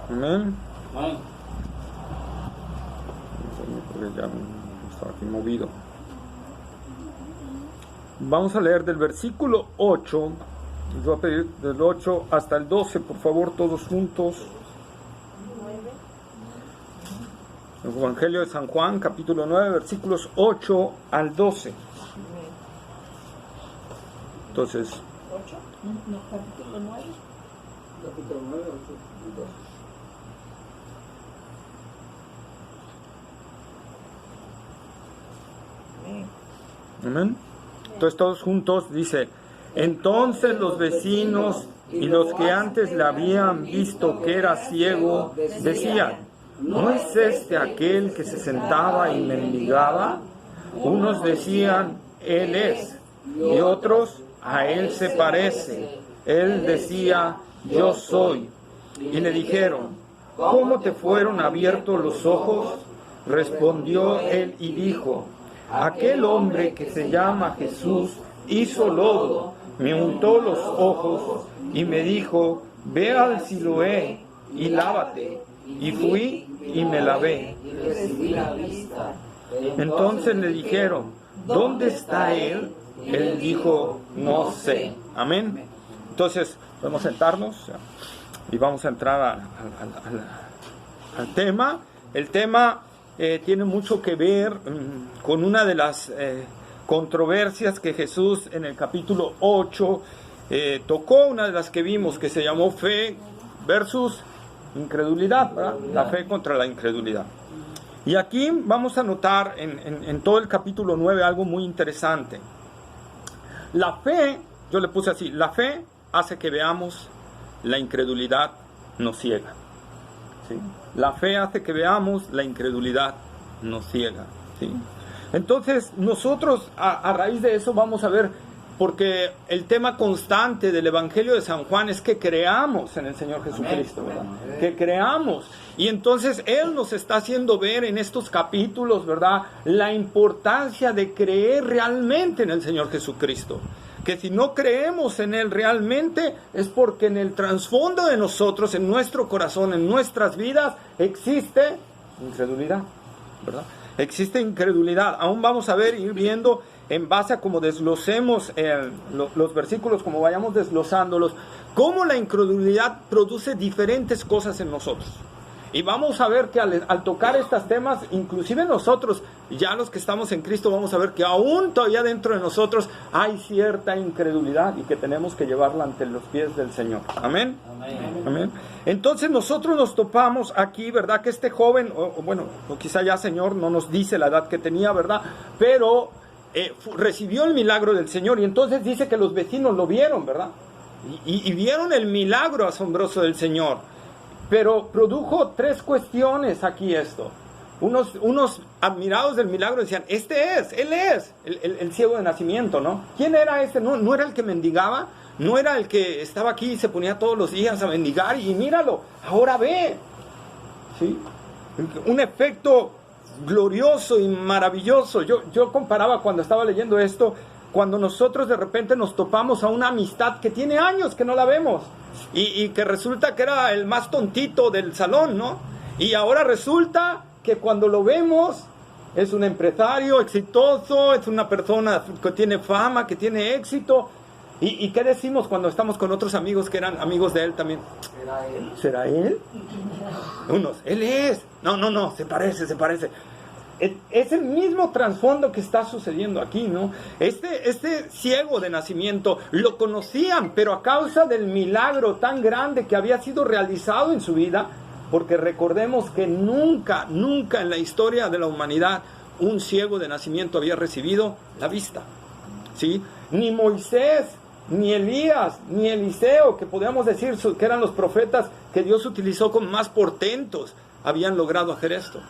Amén. Amén. Ya está aquí movido. Vamos a leer del versículo 8. Les voy a pedir del 8 hasta el 12, por favor, todos juntos. El Evangelio de San Juan, capítulo 9, versículos 8 al 12. Entonces, 8, no, capítulo 9. Capítulo 9, 8 y 12. amén. Entonces todos juntos dice: entonces los vecinos y los que antes le habían visto que era ciego decían: ¿no es este aquel que se sentaba y mendigaba? Unos decían: él es, y otros: a él se parece. Él decía: yo soy. Y le dijeron: ¿cómo te fueron abiertos los ojos? Respondió él y dijo: aquel hombre que se llama Jesús hizo lodo, me untó los ojos y me dijo: ve al Siloé y lávate. Y fui y me lavé. Y recibí la vista. Entonces le dijeron: ¿dónde está él? Él dijo: no sé. Amén. Entonces podemos sentarnos y vamos a entrar al tema. El tema tiene mucho que ver con una de las controversias que Jesús en el capítulo 8 tocó, una de las que vimos, que se llamó fe versus incredulidad, ¿verdad? La fe contra la incredulidad. Y aquí vamos a notar en todo el capítulo 9 algo muy interesante. La fe, yo le puse así: la fe hace que veamos, la incredulidad nos ciega. ¿Sí? La fe hace que veamos, la incredulidad nos ciega. ¿Sí? Entonces nosotros a raíz de eso vamos a ver, porque el tema constante del Evangelio de San Juan es que creamos en el Señor Jesucristo, ¿verdad? Que creamos. Y entonces Él nos está haciendo ver en estos capítulos, ¿verdad?, la importancia de creer realmente en el Señor Jesucristo. Que si no creemos en Él realmente es porque en el trasfondo de nosotros, en nuestro corazón, en nuestras vidas, existe incredulidad, ¿verdad? Existe incredulidad. Aún vamos a ver, ir viendo en base a cómo desglosemos los versículos, como vayamos desglosándolos, cómo la incredulidad produce diferentes cosas en nosotros. Y vamos a ver que al tocar estos temas, inclusive nosotros, ya los que estamos en Cristo, vamos a ver que aún todavía dentro de nosotros hay cierta incredulidad y que tenemos que llevarla ante los pies del Señor. Amén. Amén. Amén. Entonces nosotros nos topamos aquí, ¿verdad? Que este joven, o quizá ya Señor no nos dice la edad que tenía, ¿verdad? Pero recibió el milagro del Señor, y entonces dice que los vecinos lo vieron, ¿verdad? Y vieron el milagro asombroso del Señor. Pero produjo tres cuestiones aquí esto. Unos admirados del milagro decían: él es el ciego de nacimiento, ¿no? ¿Quién era este? No era el que mendigaba, no era el que estaba aquí y se ponía todos los días a mendigar, y míralo, ahora ve. ¿Sí? Un efecto glorioso y maravilloso. Yo comparaba cuando estaba leyendo esto, cuando nosotros de repente nos topamos a una amistad que tiene años que no la vemos, y que resulta que era el más tontito del salón, ¿no? Y ahora resulta que cuando lo vemos es un empresario exitoso, es una persona que tiene fama, que tiene éxito. ¿Y qué decimos cuando estamos con otros amigos que eran amigos de él también? ¿Será él? ¿Será él? Unos: él es. No, se parece. Es el mismo trasfondo que está sucediendo aquí, ¿no? Este ciego de nacimiento lo conocían, pero a causa del milagro tan grande que había sido realizado en su vida, porque recordemos que nunca en la historia de la humanidad un ciego de nacimiento había recibido la vista, ¿sí? Ni Moisés, ni Elías, ni Eliseo, que podríamos decir que eran los profetas que Dios utilizó con más portentos, habían logrado hacer esto,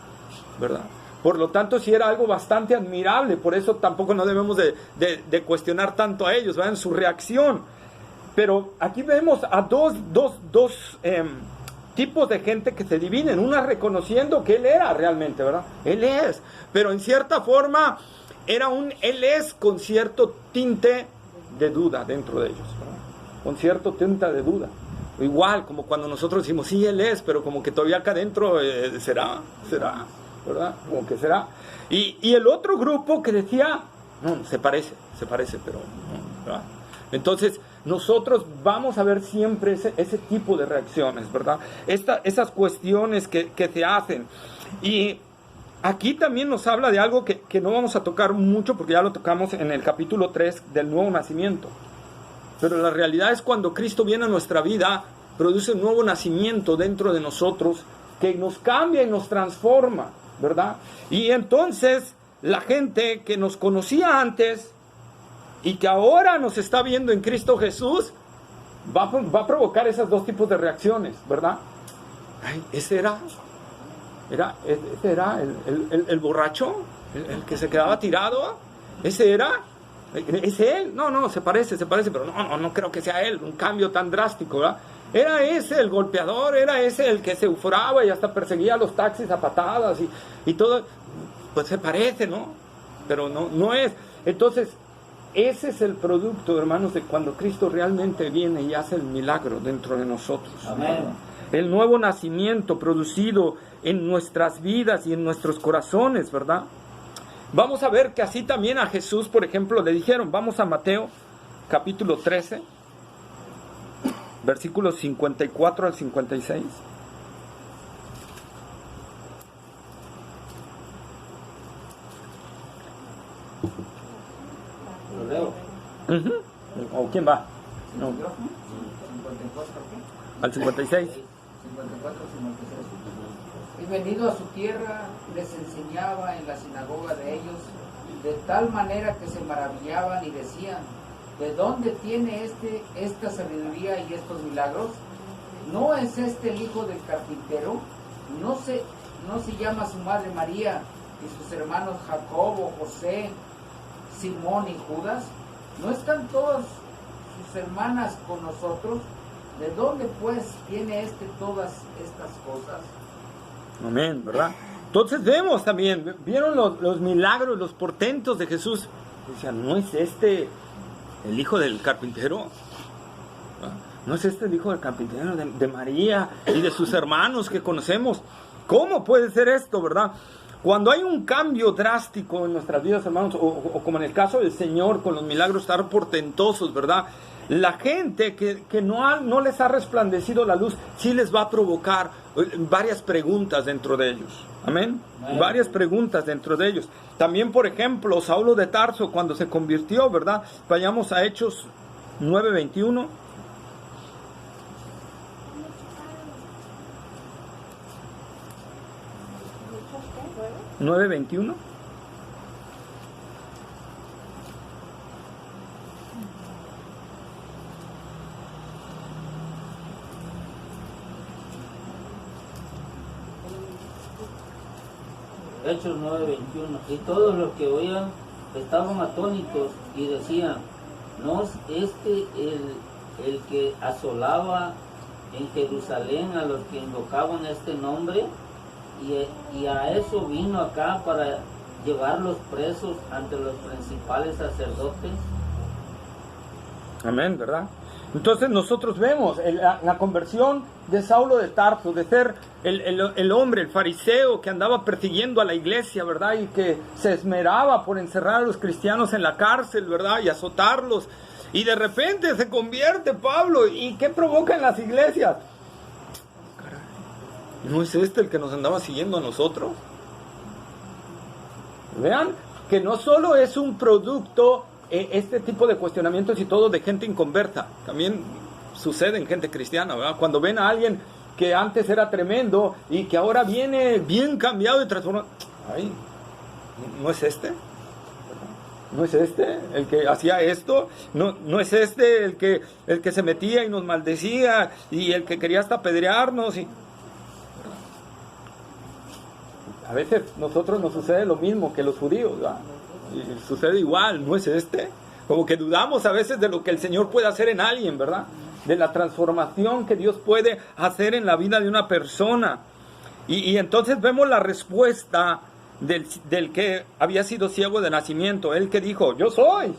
¿verdad? Por lo tanto, sí era algo bastante admirable. Por eso tampoco no debemos de cuestionar tanto a ellos, ¿verdad?, en su reacción. Pero aquí vemos a dos tipos de gente que se dividen. Una reconociendo que él era realmente, ¿verdad? Él es. Pero en cierta forma era él es con cierto tinte de duda dentro de ellos, ¿verdad? con cierto tinta de duda. Igual, como cuando nosotros decimos, sí, Él es, pero como que todavía acá adentro, será, ¿verdad? Como que será. Y el otro grupo que decía, no, se parece, pero no, ¿verdad? Entonces, nosotros vamos a ver siempre ese tipo de reacciones, ¿verdad? Esas cuestiones que se hacen. Y aquí también nos habla de algo que no vamos a tocar mucho, porque ya lo tocamos en el capítulo 3 del nuevo nacimiento. Pero la realidad es cuando Cristo viene a nuestra vida, produce un nuevo nacimiento dentro de nosotros que nos cambia y nos transforma, ¿verdad? Y entonces la gente que nos conocía antes y que ahora nos está viendo en Cristo Jesús, va a provocar esos dos tipos de reacciones, ¿verdad? Ay, ese era el borracho, el que se quedaba tirado, ese era... ¿Es él? No, se parece, pero no creo que sea él, un cambio tan drástico, ¿verdad? Era ese el golpeador, era ese el que se euforaba y hasta perseguía a los taxis a patadas y todo, pues se parece, ¿no? Pero no es. Entonces, ese es el producto, hermanos, de cuando Cristo realmente viene y hace el milagro dentro de nosotros. Amén. El nuevo nacimiento producido en nuestras vidas y en nuestros corazones, ¿verdad? Vamos a ver que así también a Jesús, por ejemplo, le dijeron, vamos a Mateo capítulo 13, versículos 54 al 56. Lo leo. ¿O quién va? No. 54, ¿qué? Al 56. 54, 56. Y venido a su tierra, les enseñaba en la sinagoga de ellos, de tal manera que se maravillaban y decían, ¿de dónde tiene esta sabiduría y estos milagros? ¿No es este el hijo del carpintero? ¿No se llama su madre María y sus hermanos Jacobo, José, Simón y Judas? ¿No están todas sus hermanas con nosotros? ¿De dónde pues tiene todas estas cosas? Amén, ¿verdad? Entonces vemos también, vieron los milagros, los portentos de Jesús. Decían, ¿no es este el hijo del carpintero? ¿No es este el hijo del carpintero, de María y de sus hermanos que conocemos? ¿Cómo puede ser esto, verdad? Cuando hay un cambio drástico en nuestras vidas, hermanos, o como en el caso del Señor, con los milagros tan portentosos, ¿verdad? La gente que no les ha resplandecido la luz, sí les va a provocar varias preguntas dentro de ellos. Amén. Varias preguntas dentro de ellos. También, por ejemplo, Saulo de Tarso, cuando se convirtió, ¿verdad? Vayamos a Hechos 9:21. ¿9:21? Hechos 9:21. Y todos los que oían estaban atónitos y decían, ¿no es este el que asolaba en Jerusalén a los que invocaban este nombre? Y a eso vino acá para llevarlos presos ante los principales sacerdotes. Amén, ¿verdad? Entonces nosotros vemos la conversión de Saulo de Tarso, de ser el hombre, el fariseo que andaba persiguiendo a la iglesia, ¿verdad? Y que se esmeraba por encerrar a los cristianos en la cárcel, ¿verdad? Y azotarlos. Y de repente se convierte Pablo. ¿Y qué provoca en las iglesias? ¿No es este el que nos andaba siguiendo a nosotros? Vean que no solo es un producto, este tipo de cuestionamientos y todo, de gente inconversa. También sucede en gente cristiana, ¿verdad? Cuando ven a alguien que antes era tremendo y que ahora viene bien cambiado y transformado. Ay, ¿no es este? ¿No es este el que hacía esto? ¿No es este el que se metía y nos maldecía y el que quería hasta apedrearnos? A veces nosotros nos sucede lo mismo que los judíos, ¿verdad? Y sucede igual, ¿no es este? Como que dudamos a veces de lo que el Señor puede hacer en alguien, ¿verdad? De la transformación que Dios puede hacer en la vida de una persona. Y entonces vemos la respuesta del que había sido ciego de nacimiento. Él que dijo, yo soy,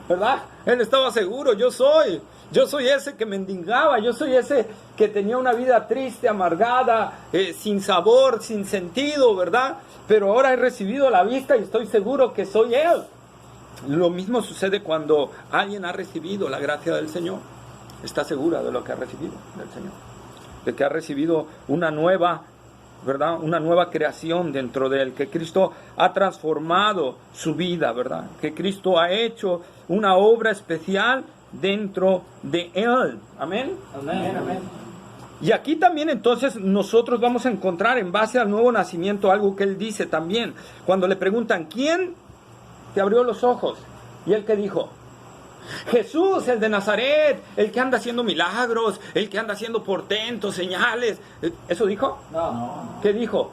¿verdad? Él estaba seguro, yo soy. Yo soy ese que mendigaba, yo soy ese que tenía una vida triste, amargada, sin sabor, sin sentido, ¿verdad? Pero ahora he recibido la vista y estoy seguro que soy Él. Lo mismo sucede cuando alguien ha recibido la gracia del Señor. Está segura de lo que ha recibido del Señor. De que ha recibido una nueva, ¿verdad? Una nueva creación dentro de él. Que Cristo ha transformado su vida, ¿verdad? Que Cristo ha hecho una obra especial dentro de él. Amén. Amén. Amén. Y aquí también entonces nosotros vamos a encontrar en base al nuevo nacimiento algo que él dice también. Cuando le preguntan, ¿quién te abrió los ojos? Y él que dijo, Jesús, el de Nazaret, el que anda haciendo milagros, el que anda haciendo portentos, señales. ¿Eso dijo? No. ¿Qué dijo?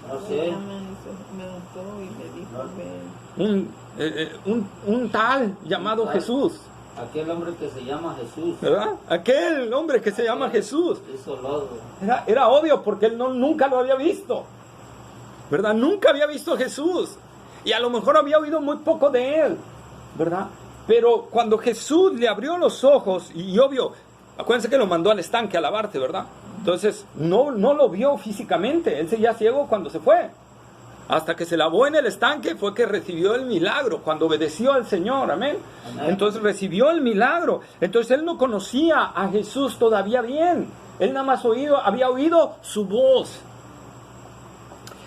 No sé. Un tal llamado Jesús. Aquel hombre que se llama Jesús. ¿Verdad? Aquel hombre que se llama Jesús. Hizo lodo. Era obvio porque él nunca lo había visto. ¿Verdad? Nunca había visto a Jesús. Y a lo mejor había oído muy poco de él. ¿Verdad? Pero cuando Jesús le abrió los ojos, y obvio, acuérdense que lo mandó al estanque a lavarte, ¿verdad? Entonces, no lo vio físicamente, él seguía ciego cuando se fue. Hasta que se lavó en el estanque fue que recibió el milagro, cuando obedeció al Señor, amén. Entonces recibió el milagro. Entonces él no conocía a Jesús todavía bien. Él nada más había oído su voz.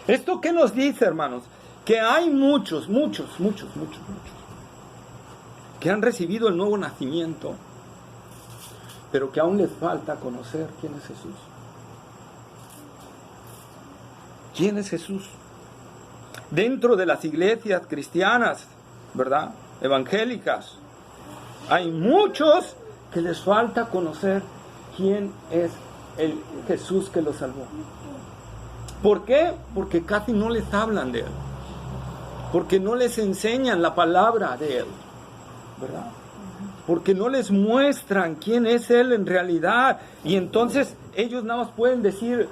¿Esto qué nos dice, hermanos? Que hay muchos que han recibido el nuevo nacimiento, pero que aún les falta conocer quién es Jesús. ¿Quién es Jesús? Dentro de las iglesias cristianas, ¿verdad? Evangélicas, hay muchos que les falta conocer quién es el Jesús que los salvó. ¿Por qué? Porque casi no les hablan de Él. Porque no les enseñan la palabra de Él. ¿Verdad? Porque no les muestran quién es Él en realidad. Y entonces ellos nada más pueden decir,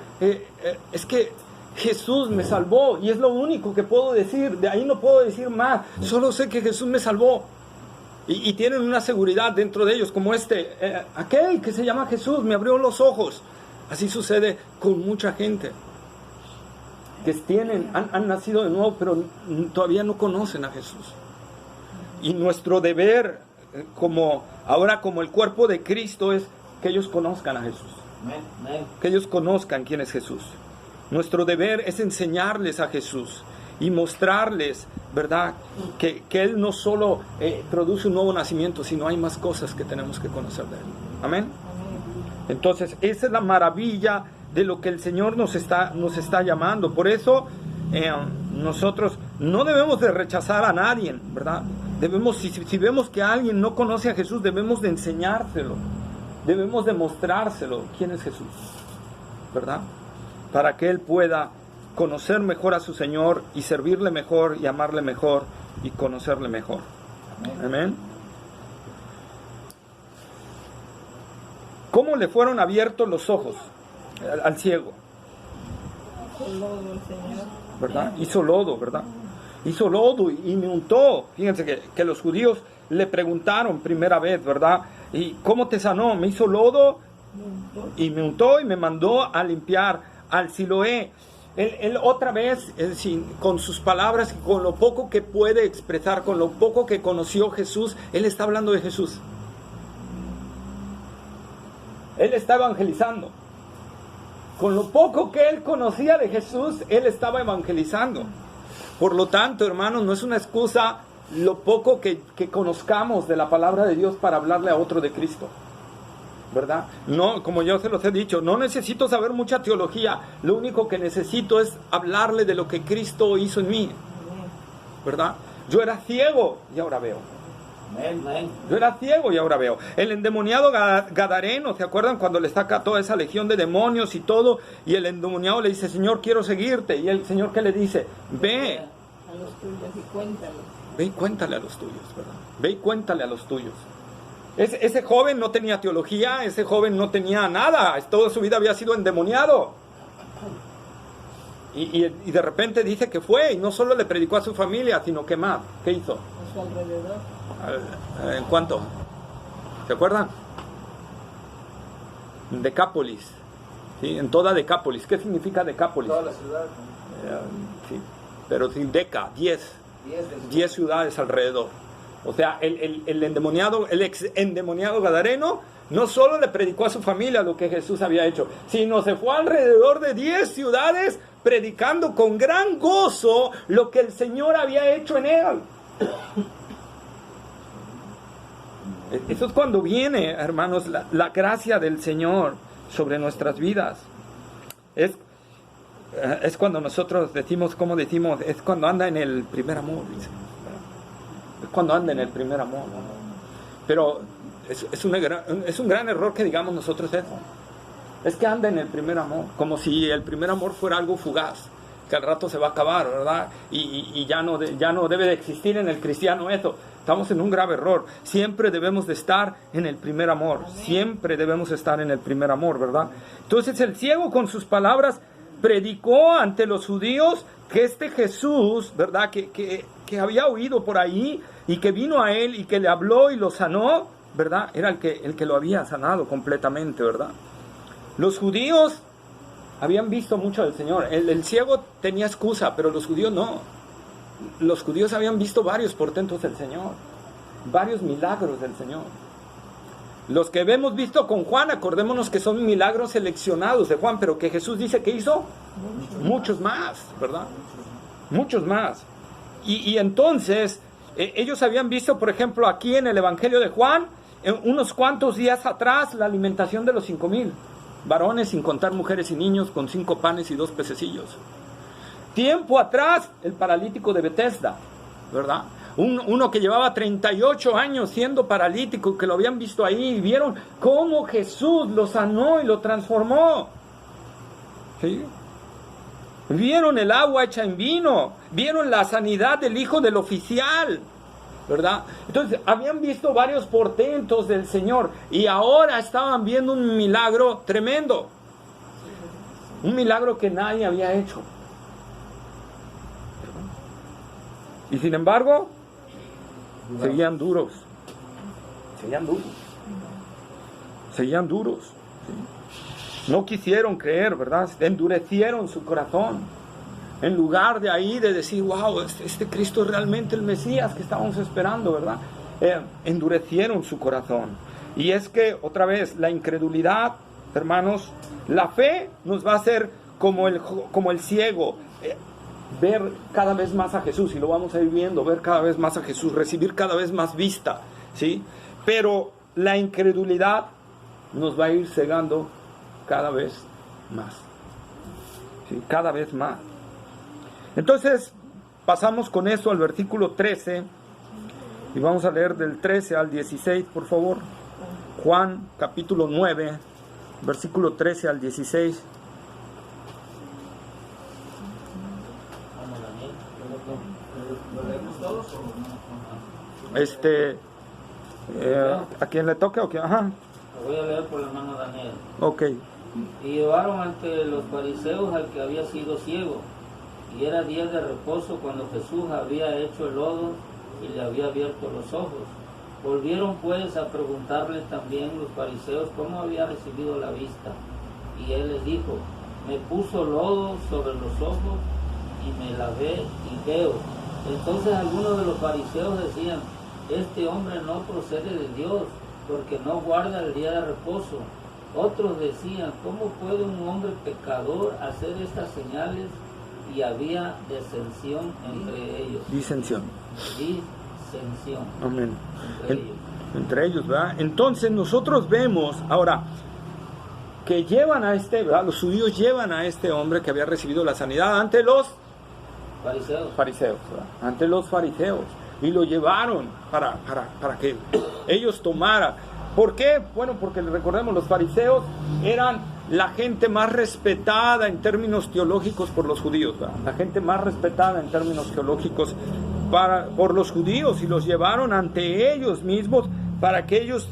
es que Jesús me salvó y es lo único que puedo decir. De ahí no puedo decir más. Solo sé que Jesús me salvó. Y tienen una seguridad dentro de ellos como aquel que se llama Jesús me abrió los ojos. Así sucede con mucha gente que han nacido de nuevo, pero todavía no conocen a Jesús. Y nuestro deber, como el cuerpo de Cristo, es que ellos conozcan a Jesús. Que ellos conozcan quién es Jesús. Nuestro deber es enseñarles a Jesús y mostrarles, ¿verdad?, que Él no solo produce un nuevo nacimiento, sino hay más cosas que tenemos que conocer de Él. Amén. Entonces, esa es la maravilla de lo que el Señor nos está llamando. Por eso, nosotros no debemos de rechazar a nadie, ¿verdad? Si vemos que alguien no conoce a Jesús, debemos de enseñárselo, debemos de mostrárselo quién es Jesús, ¿verdad? Para que él pueda conocer mejor a su Señor y servirle mejor y amarle mejor y conocerle mejor. Amén. ¿Cómo le fueron abiertos los ojos al ciego? ¿Verdad? Hizo lodo, ¿verdad? Hizo lodo y me untó. Fíjense que los judíos le preguntaron primera vez, ¿verdad? ¿Y cómo te sanó? Me hizo lodo y me untó y me mandó a limpiar al Siloé. Él otra vez, es decir, con sus palabras, con lo poco que puede expresar, con lo poco que conoció Jesús, él está hablando de Jesús. Él está evangelizando. Con lo poco que él conocía de Jesús, él estaba evangelizando. Por lo tanto, hermanos, no es una excusa lo poco que conozcamos de la palabra de Dios para hablarle a otro de Cristo, ¿verdad? No, como yo se los he dicho, no necesito saber mucha teología. Lo único que necesito es hablarle de lo que Cristo hizo en mí, ¿verdad? Yo era ciego y ahora veo. Yo era ciego y ahora veo. El endemoniado gadareno, ¿se acuerdan cuando le saca toda esa legión de demonios y todo? Y el endemoniado le dice, Señor, quiero seguirte. Y el Señor, ¿qué le dice? Ve a los tuyos y cuéntalos. Ve y cuéntale a los tuyos, ¿verdad? Ve y cuéntale a los tuyos. Ese joven no tenía teología, ese joven no tenía nada. Toda su vida había sido endemoniado. Y de repente dice que fue, y no solo le predicó a su familia, sino que más. ¿Qué hizo? A su alrededor. ¿En cuánto? ¿Se acuerdan? Decápolis, ¿sí? En toda Decápolis. ¿Qué significa Decápolis? Toda la ciudad. Sí, pero sin Deca, 10 ciudades alrededor. O sea, el endemoniado, el ex endemoniado gadareno, no solo le predicó a su familia lo que Jesús había hecho, sino se fue alrededor de 10 ciudades predicando con gran gozo lo que el Señor había hecho en él. Eso es cuando viene, hermanos, la gracia del Señor sobre nuestras vidas. Es cuando nosotros decimos, como decimos, es cuando anda en el primer amor, dice. Es cuando anda en el primer amor. Pero es un gran error que digamos nosotros eso. Es que anda en el primer amor, como si el primer amor fuera algo fugaz, que al rato se va a acabar, ¿verdad? Y ya no debe de existir en el cristiano eso. Estamos en un grave error. Siempre debemos de estar en el primer amor. Siempre debemos estar en el primer amor, ¿verdad? Entonces el ciego con sus palabras predicó ante los judíos que este Jesús, ¿verdad? Que había oído por ahí y que vino a él y que le habló y lo sanó, ¿verdad? Era el que lo había sanado completamente, ¿verdad? Los judíos habían visto mucho del Señor. El ciego tenía excusa, pero los judíos no. Los judíos habían visto varios portentos del Señor, varios milagros del Señor. Los que hemos visto con Juan, acordémonos que son milagros seleccionados de Juan, pero que Jesús dice que hizo muchos más, ¿verdad? Muchos más. Y entonces, ellos habían visto, por ejemplo, aquí en el Evangelio de Juan, unos cuantos días atrás, la alimentación de los 5,000 varones, sin contar mujeres y niños, con 5 panes y 2 pececillos. Tiempo atrás, el paralítico de Betesda, ¿verdad? Uno que llevaba 38 años siendo paralítico, que lo habían visto ahí, y vieron cómo Jesús lo sanó y lo transformó. ¿Sí? Vieron el agua hecha en vino, vieron la sanidad del hijo del oficial, ¿verdad? Entonces, habían visto varios portentos del Señor, y ahora estaban viendo un milagro tremendo. Un milagro que nadie había hecho. Y sin embargo, seguían duros. Seguían duros. ¿Sí? No quisieron creer, ¿verdad? Endurecieron su corazón. En lugar de ahí de decir, wow, este Cristo es realmente el Mesías que estábamos esperando, ¿verdad? Endurecieron su corazón. Y es que, otra vez, la incredulidad, hermanos, la fe nos va a hacer como el ciego, ver cada vez más a Jesús, y lo vamos a ir viendo, ver cada vez más a Jesús, recibir cada vez más vista, ¿sí? Pero la incredulidad nos va a ir cegando cada vez más, ¿sí? Cada vez más. Entonces, pasamos con eso al versículo 13, y vamos a leer del 13 al 16, por favor. Juan, capítulo 9, versículo 13 al 16. ¿A quién le toca o qué? Ajá. Lo voy a leer por la mano de Daniel. Ok. Y llevaron ante los fariseos al que había sido ciego, y era día de reposo cuando Jesús había hecho el lodo y le había abierto los ojos. Volvieron pues a preguntarle también los fariseos cómo había recibido la vista. Y él les dijo, me puso lodo sobre los ojos y me lavé y veo. Entonces algunos de los fariseos decían, este hombre no procede de Dios, porque no guarda el día de reposo. Otros decían, ¿cómo puede un hombre pecador hacer estas señales? Y había disensión entre ellos. Disensión. Amén. Entre ellos, ¿verdad? Entonces nosotros vemos ahora que llevan a ¿verdad? Los judíos llevan a este hombre que había recibido la sanidad ante los fariseos, ¿verdad? Ante los fariseos, y lo llevaron para que ellos tomaran. ¿Por qué? Bueno, porque recordemos, los fariseos eran la gente más respetada en términos teológicos por los judíos, ¿verdad? La gente más respetada en términos teológicos por los judíos, y los llevaron ante ellos mismos para que ellos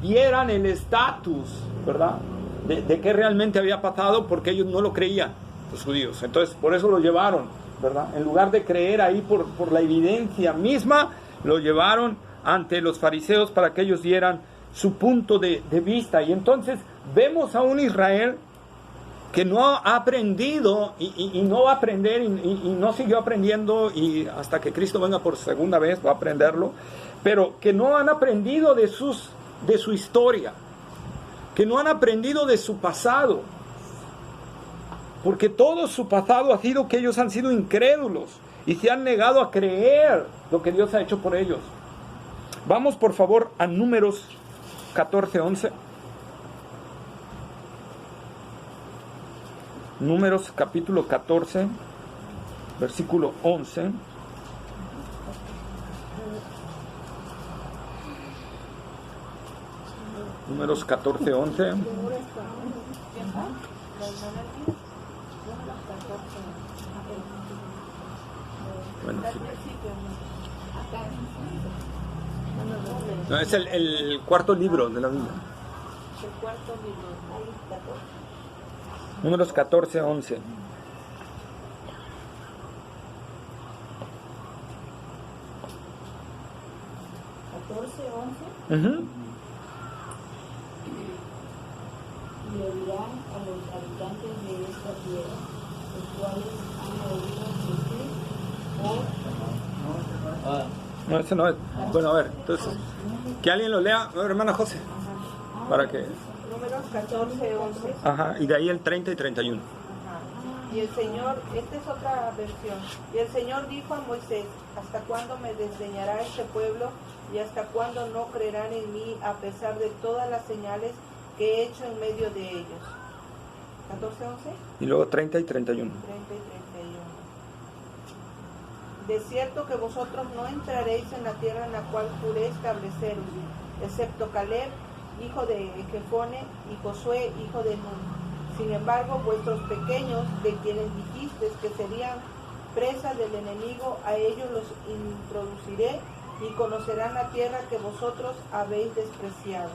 dieran el estatus, ¿verdad? De qué realmente había pasado, porque ellos no lo creían, los judíos. Entonces, por eso lo llevaron, ¿verdad? En lugar de creer ahí por la evidencia misma, lo llevaron ante los fariseos para que ellos dieran su punto de vista. Y entonces vemos a un Israel que no ha aprendido y no va a aprender y no siguió aprendiendo, y hasta que Cristo venga por segunda vez va a aprenderlo, pero que no han aprendido de su historia, que no han aprendido de su pasado, porque todo su pasado ha sido que ellos han sido incrédulos y se han negado a creer lo que Dios ha hecho por ellos. Vamos por favor a Números 14:11. Números capítulo 14, versículo 11. Números 14:11. Bueno, sí. No, es el cuarto libro de la Biblia. El cuarto libro, ahí 14. Números 14:11. Y le dirán a los habitantes de esta tierra, los cuales han oído decir, No, ese no es. Bueno, a ver, entonces, que alguien lo lea, hermana José, para que... Números 14:11. Ajá, y de ahí el 30 y 31. Y el Señor, esta es otra versión, y el Señor dijo a Moisés, ¿hasta cuándo me desdeñará este pueblo? ¿Y hasta cuándo no creerán en mí a pesar de todas las señales que he hecho en medio de ellos? 14:11. Y luego 30 y 31. 30 y 31. De cierto que vosotros no entraréis en la tierra en la cual juré estableceros, excepto Caleb, hijo de Jefone, y Josué, hijo de Nun. Sin embargo, vuestros pequeños, de quienes dijisteis que serían presas del enemigo, a ellos los introduciré y conocerán la tierra que vosotros habéis despreciado.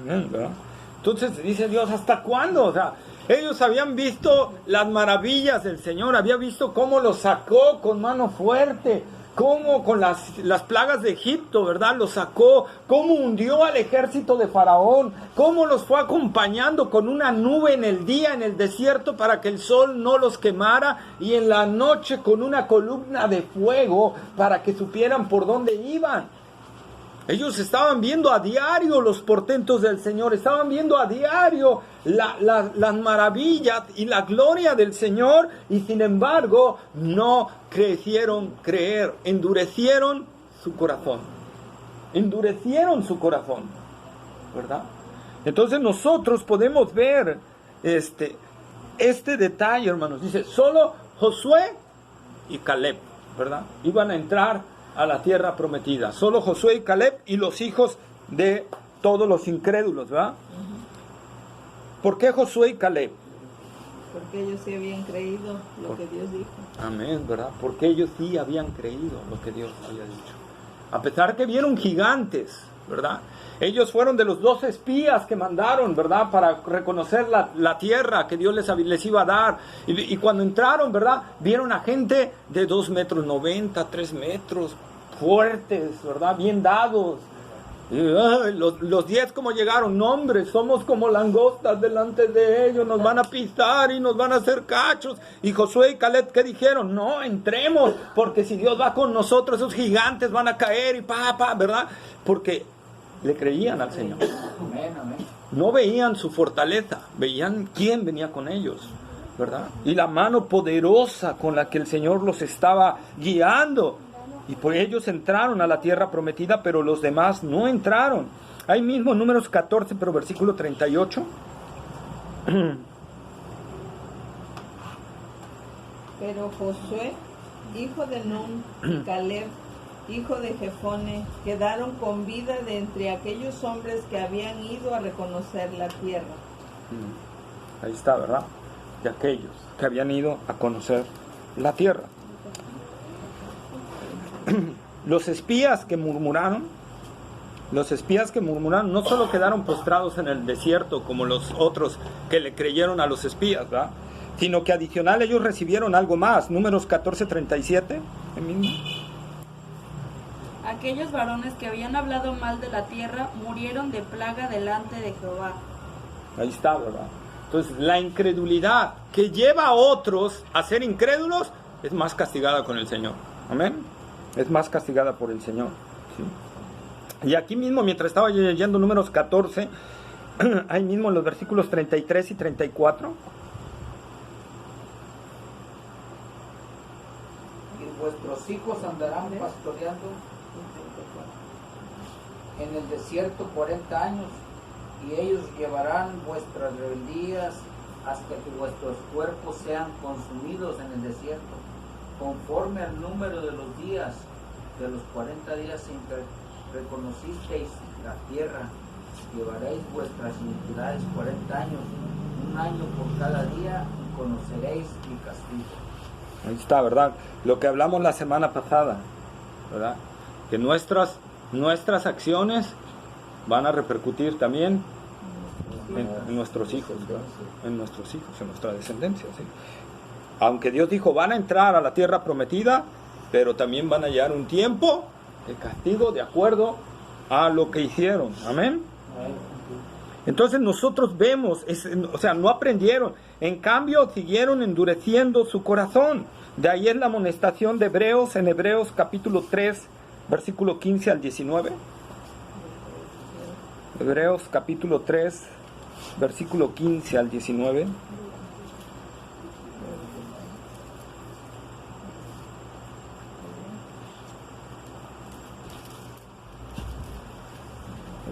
¿Verdad? Entonces dice Dios, ¿hasta cuándo? O sea, ellos habían visto las maravillas del Señor, habían visto cómo los sacó con mano fuerte, cómo con las plagas de Egipto, ¿verdad? Los sacó, cómo hundió al ejército de Faraón, cómo los fue acompañando con una nube en el día en el desierto para que el sol no los quemara, y en la noche con una columna de fuego para que supieran por dónde iban. Ellos estaban viendo a diario los portentos del Señor, estaban viendo a diario las maravillas y la gloria del Señor, y sin embargo no quisieron creer, endurecieron su corazón, ¿verdad? Entonces nosotros podemos ver este detalle, hermanos. Dice, solo Josué y Caleb, ¿verdad? Iban a entrar a la tierra prometida. Solo Josué y Caleb y los hijos de todos los incrédulos, ¿verdad? ¿Por qué Josué y Caleb? Porque ellos sí habían creído lo que Dios dijo. Amén, ¿verdad? Porque ellos sí habían creído lo que Dios había dicho. A pesar que vieron gigantes, ¿verdad? Ellos fueron de los 2 espías que mandaron, ¿verdad? Para reconocer la tierra que Dios les iba a dar. Y cuando entraron, ¿verdad? Vieron a gente de 2,90 m, 3 metros, fuertes, ¿verdad? Bien dados. Y, los 10 como llegaron, no, hombre, somos como langostas delante de ellos, nos van a pisar y nos van a hacer cachos. Y Josué y Caleb, ¿qué dijeron? No, entremos, porque si Dios va con nosotros, esos gigantes van a caer y ¿verdad? Porque le creían al Señor. No veían su fortaleza, veían quién venía con ellos, ¿verdad? Y la mano poderosa con la que el Señor los estaba guiando. Y por ellos entraron a la tierra prometida, pero los demás no entraron. Ahí mismo, Números 14, pero versículo 38. Pero Josué, hijo de Nun, y Caleb, hijo de Jefone, quedaron con vida de entre aquellos hombres que habían ido a reconocer la tierra. Ahí está, ¿verdad? De aquellos que habían ido a conocer la tierra. Los espías que murmuraron no solo quedaron postrados en el desierto como los otros que le creyeron a los espías, ¿verdad? Sino que adicional ellos recibieron algo más. Números 14:37. A aquellos varones que habían hablado mal de la tierra murieron de plaga delante de Jehová. Ahí está, ¿verdad? Entonces, la incredulidad que lleva a otros a ser incrédulos es más castigada con el Señor. Amén. Es más castigada por el Señor. ¿Sí? Y aquí mismo, mientras estaba leyendo Números 14, ahí mismo en los versículos 33 y 34. Y vuestros hijos andarán pastoreando en el desierto 40 años, y ellos llevarán vuestras rebeldías hasta que vuestros cuerpos sean consumidos en el desierto, conforme al número de los días de los 40 días en que reconocisteis la tierra. Llevaréis vuestras iniquidades 40 años, un año por cada día, y conoceréis mi castigo. Ahí está, ¿verdad? Lo que hablamos la semana pasada, ¿verdad? Que nuestras acciones van a repercutir también en nuestros hijos, ¿verdad? En nuestros hijos, en nuestra descendencia, ¿sí? Aunque Dios dijo, van a entrar a la tierra prometida, pero también van a llegar un tiempo de castigo de acuerdo a lo que hicieron. Amén. Entonces nosotros vemos, o sea, no aprendieron, en cambio siguieron endureciendo su corazón. De ahí es la amonestación de Hebreos, en Hebreos capítulo 3, versículo 15 al 19. Hebreos capítulo 3, versículo 15 al 19.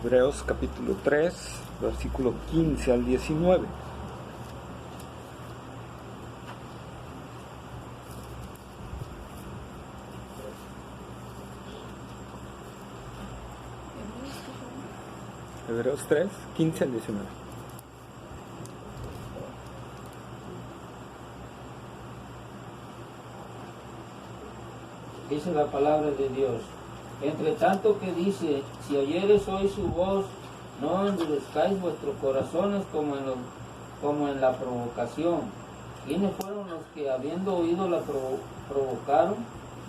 Hebreos capítulo 3, versículo 15 al 19. Hebreos 3, 15 al 19. Dice la palabra de Dios. Entre tanto que dice, si oyeres hoy su voz, no endurezcáis vuestros corazones como en la provocación. ¿Quiénes fueron los que habiendo oído la provocaron?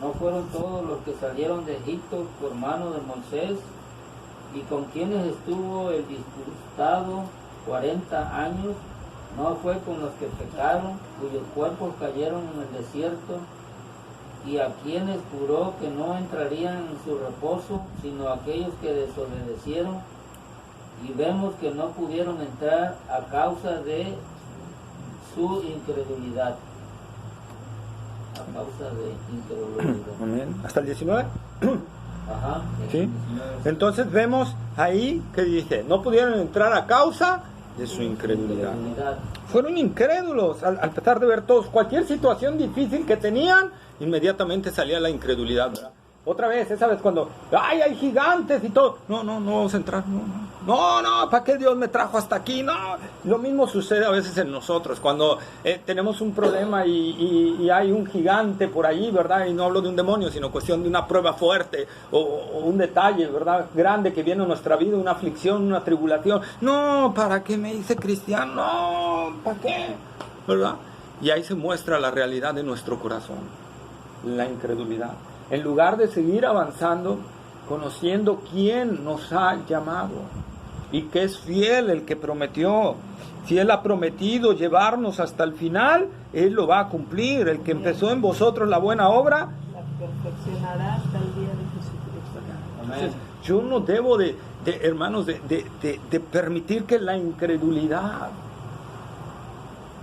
¿No fueron todos los que salieron de Egipto por mano de Moisés? ¿Y con quienes estuvo el disputado 40 años? ¿No fue con los que pecaron, cuyos cuerpos cayeron en el desierto? Y a quienes juró que no entrarían en su reposo, sino aquellos que desobedecieron, y vemos que no pudieron entrar a causa de su incredulidad. A causa de incredulidad. Amén. ¿Hasta el 19? Ajá. ¿Sí? Entonces vemos ahí que dice, no pudieron entrar a causa de su incredulidad. Fueron incrédulos al pesar de ver todos, cualquier situación difícil que tenían, inmediatamente salía la incredulidad, ¿verdad? Otra vez, esa vez cuando, ¡ay, hay gigantes y todo! No vamos a entrar, no, ¿para qué Dios me trajo hasta aquí? No, lo mismo sucede a veces en nosotros, cuando tenemos un problema y hay un gigante por ahí, ¿verdad? Y no hablo de un demonio, sino cuestión de una prueba fuerte o un detalle, ¿verdad? Grande que viene en nuestra vida, una aflicción, una tribulación. No, ¿para qué me hice cristiano? No, ¿para qué? ¿Verdad? Y ahí se muestra la realidad de nuestro corazón, la incredulidad. En lugar de seguir avanzando, conociendo quién nos ha llamado y que es fiel el que prometió. Si Él ha prometido llevarnos hasta el final, Él lo va a cumplir. El que empezó en vosotros la buena obra, La perfeccionará hasta el día de Jesucristo. entonces, yo no debo hermanos, de permitir que la incredulidad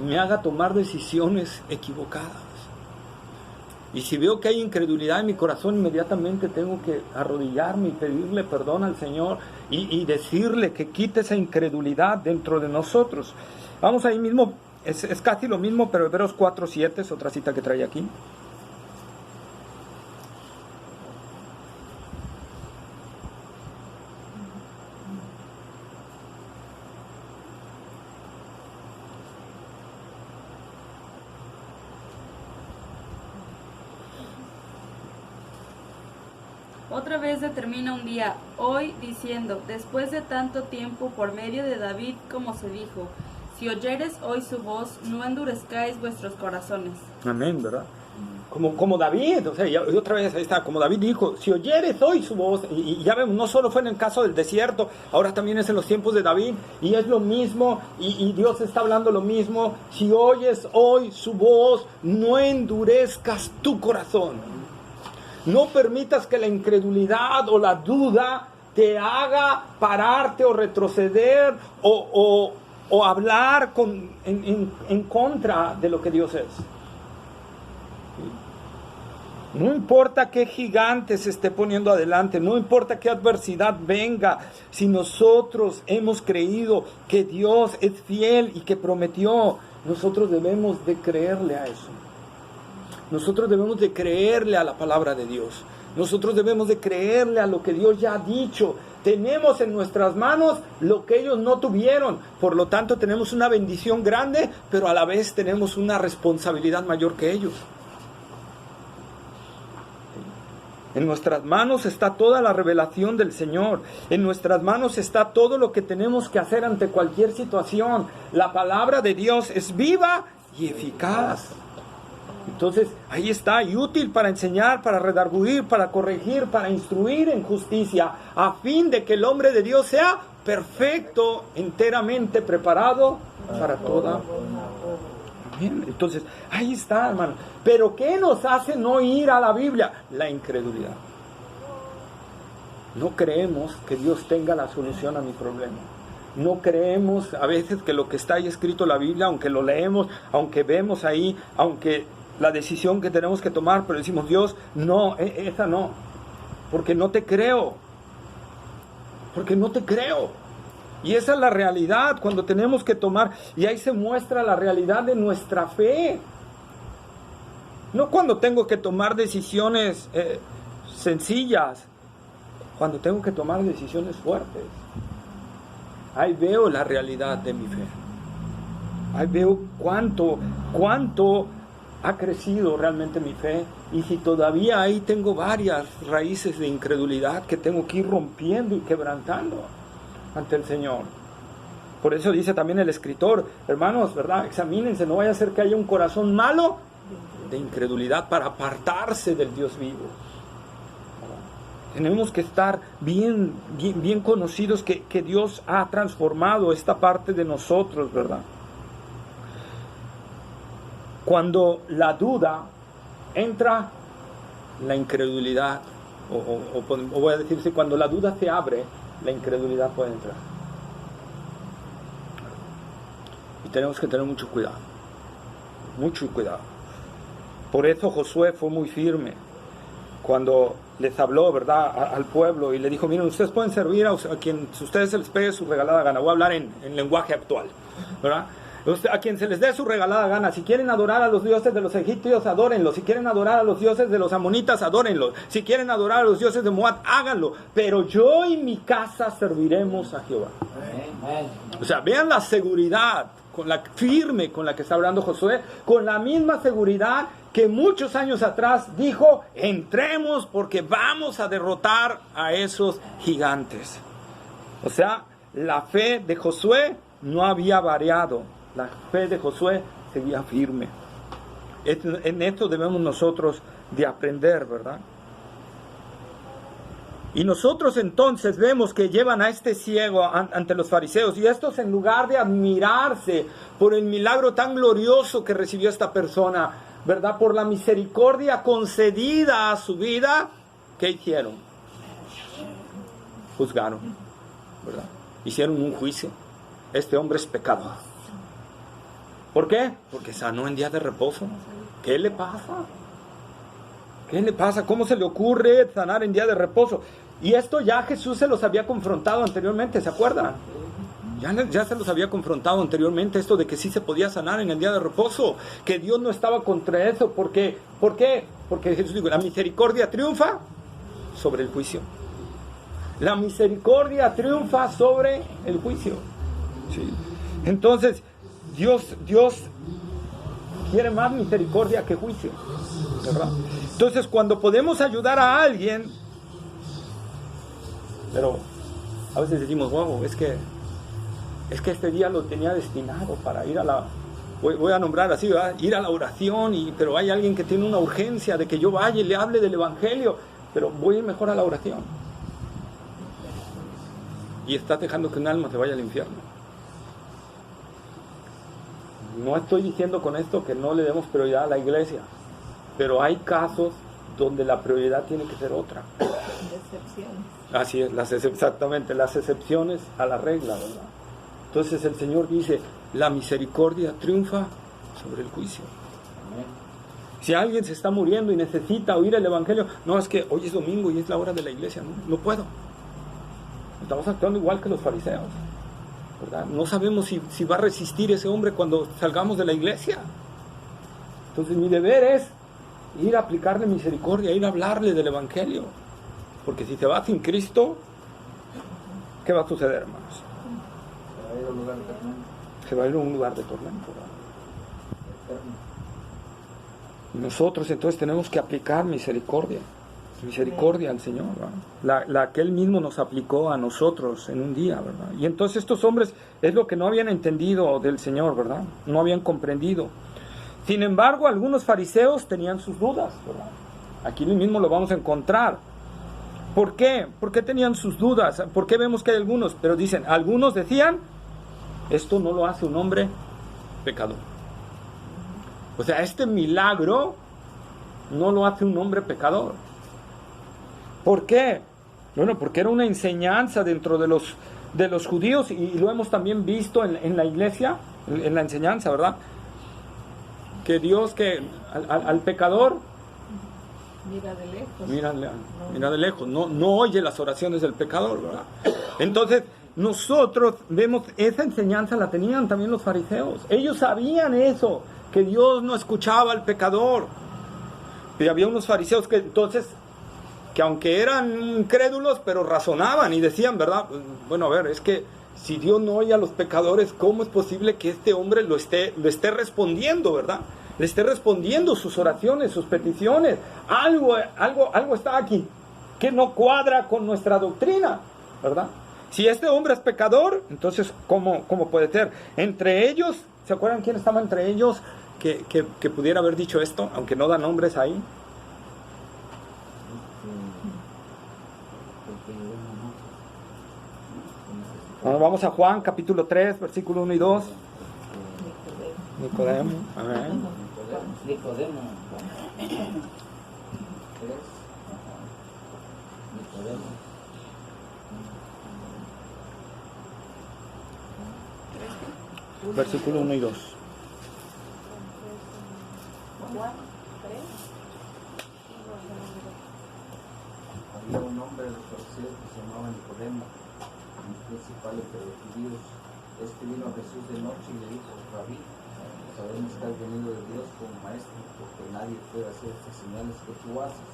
me haga tomar decisiones equivocadas. Y si veo que hay incredulidad en mi corazón, inmediatamente tengo que arrodillarme y pedirle perdón al Señor y decirle que quite esa incredulidad dentro de nosotros. Vamos ahí mismo, es casi lo mismo, pero Hebreos 4:7 es otra cita que trae aquí. Otra vez determina un día, hoy, diciendo, después de tanto tiempo, por medio de David, como se dijo, si oyeres hoy su voz, no endurezcáis vuestros corazones. Amén, ¿verdad? Como David, o sea, y otra vez ahí está, como David dijo, si oyeres hoy su voz, y ya vemos, no solo fue en el caso del desierto, ahora también es en los tiempos de David, y es lo mismo, y Dios está hablando lo mismo, si oyes hoy su voz, no endurezcas tu corazón, no permitas que la incredulidad o la duda te haga pararte o retroceder o hablar en contra de lo que Dios es. No importa qué gigante se esté poniendo adelante, no importa qué adversidad venga, si nosotros hemos creído que Dios es fiel y que prometió, nosotros debemos de creerle a eso. Nosotros debemos de creerle a la palabra de Dios. Nosotros debemos de creerle a lo que Dios ya ha dicho. Tenemos en nuestras manos lo que ellos no tuvieron. Por lo tanto, tenemos una bendición grande, pero a la vez tenemos una responsabilidad mayor que ellos. En nuestras manos está toda la revelación del Señor. En nuestras manos está todo lo que tenemos que hacer ante cualquier situación. La palabra de Dios es viva y eficaz. Entonces, ahí está, y útil para enseñar, para redarguir, para corregir, para instruir en justicia, a fin de que el hombre de Dios sea perfecto, enteramente preparado para toda. Bien, entonces, ahí está, hermano. Pero ¿qué nos hace no ir a la Biblia? La incredulidad. No creemos que Dios tenga la solución a mi problema. No creemos a veces que lo que está ahí escrito en la Biblia, aunque lo leemos, aunque vemos ahí, aunque la decisión que tenemos que tomar, pero decimos, Dios, no, esa no, porque no te creo. Porque no te creo. Y esa es la realidad cuando tenemos que tomar, y ahí se muestra la realidad de nuestra fe. No cuando tengo que tomar decisiones sencillas, cuando tengo que tomar decisiones fuertes. Ahí veo la realidad de mi fe. Ahí veo cuánto ha crecido realmente mi fe, y si todavía ahí tengo varias raíces de incredulidad que tengo que ir rompiendo y quebrantando ante el Señor. Por eso dice también el escritor, hermanos, ¿verdad? Examínense, no vaya a ser que haya un corazón malo de incredulidad para apartarse del Dios vivo. Tenemos que estar bien conocidos que Dios ha transformado esta parte de nosotros, ¿verdad? Cuando la duda entra, la incredulidad, o voy a decirse, cuando la duda se abre, la incredulidad puede entrar. Y tenemos que tener mucho cuidado. Mucho cuidado. Por eso Josué fue muy firme cuando les habló, ¿verdad?, al pueblo, y le dijo, miren, ustedes pueden servir a quien ustedes se les pegue su regalada gana. Voy a hablar en lenguaje actual, ¿verdad? A quien se les dé su regalada gana. Si quieren adorar a los dioses de los egipcios, adórenlos. Si quieren adorar a los dioses de los amonitas, adórenlos. Si quieren adorar a los dioses de Moab, háganlo. Pero yo y mi casa serviremos a Jehová. O sea, vean la seguridad firme con la que está hablando Josué, con la misma seguridad que muchos años atrás dijo, entremos porque vamos a derrotar a esos gigantes. O sea, la fe de Josué no había variado. La fe de Josué seguía firme. En esto debemos nosotros de aprender, ¿verdad? Y nosotros entonces vemos que llevan a este ciego ante los fariseos, y estos, en lugar de admirarse por el milagro tan glorioso que recibió esta persona, ¿verdad?, por la misericordia concedida a su vida, ¿qué hicieron? Juzgaron, ¿verdad? Hicieron un juicio. Este hombre es pecador. ¿Por qué? Porque sanó en día de reposo. ¿Qué le pasa? ¿Qué le pasa? ¿Cómo se le ocurre sanar en día de reposo? Y esto ya Jesús se los había confrontado anteriormente, ¿se acuerdan? Ya se los había confrontado anteriormente, esto de que sí se podía sanar en el día de reposo, que Dios no estaba contra eso. ¿Por qué? Porque Jesús dijo, la misericordia triunfa sobre el juicio. La misericordia triunfa sobre el juicio. Sí. Entonces, Dios quiere más misericordia que juicio, ¿verdad? Entonces, cuando podemos ayudar a alguien, pero a veces decimos, wow, es que este día lo tenía destinado para ir a voy a nombrar así, ¿verdad? Ir a la oración, pero hay alguien que tiene una urgencia de que yo vaya y le hable del Evangelio, pero voy a ir mejor a la oración. Y estás dejando que un alma se vaya al infierno. No estoy diciendo con esto que no le demos prioridad a la iglesia, pero hay casos donde la prioridad tiene que ser otra. Decepciones. Así es, exactamente, las excepciones a la regla, ¿verdad? Entonces el Señor dice, la misericordia triunfa sobre el juicio. Si alguien se está muriendo y necesita oír el Evangelio, no, es que hoy es domingo y es la hora de la iglesia, no puedo. Estamos actuando igual que los fariseos, ¿verdad? No sabemos si va a resistir ese hombre cuando salgamos de la iglesia. Entonces mi deber es ir a aplicarle misericordia, ir a hablarle del Evangelio. Porque si se va sin Cristo, ¿qué va a suceder, hermanos? Se va a ir a un lugar de tormento, ¿verdad? Y nosotros entonces tenemos que aplicar misericordia al Señor, ¿verdad? La que Él mismo nos aplicó a nosotros en un día, ¿verdad? Y entonces estos hombres es lo que no habían entendido del Señor, ¿verdad? No habían comprendido. Sin embargo, algunos fariseos tenían sus dudas, ¿verdad? Aquí mismo lo vamos a encontrar. ¿Por qué? ¿Por qué tenían sus dudas? ¿Por qué vemos que hay algunos? Pero dicen, algunos decían, esto no lo hace un hombre pecador. O sea, este milagro no lo hace un hombre pecador. ¿Por qué? Bueno, porque era una enseñanza dentro de los judíos y lo hemos también visto en la iglesia, en la enseñanza, ¿verdad? Que Dios que al pecador Mira de lejos. Mira de lejos, no oye las oraciones del pecador, ¿verdad? Entonces, nosotros vemos, esa enseñanza la tenían también los fariseos. Ellos sabían eso, que Dios no escuchaba al pecador. Y había unos fariseos que entonces, que aunque eran incrédulos, pero razonaban y decían, ¿verdad? Bueno, a ver, es que si Dios no oye a los pecadores, ¿cómo es posible que este hombre lo esté respondiendo, ¿verdad? Le esté respondiendo sus oraciones, sus peticiones. Algo está aquí que no cuadra con nuestra doctrina, ¿verdad? Si este hombre es pecador, entonces, ¿cómo puede ser? Entre ellos, ¿se acuerdan quién estaba entre ellos que pudiera haber dicho esto? Aunque no da nombres ahí. Bueno, vamos a Juan, capítulo 3, versículo 1 y 2. Nicodemo. Amén. Nicodemo. Versículo 1 y 2. Había un hombre de los fariseos que se llamaba Nicodemo, un principal entre los judíos. Este vino a Jesús de noche y le dijo, Rabí, sabemos que has venido de Dios como maestro, porque nadie puede hacer estas señales que tú haces,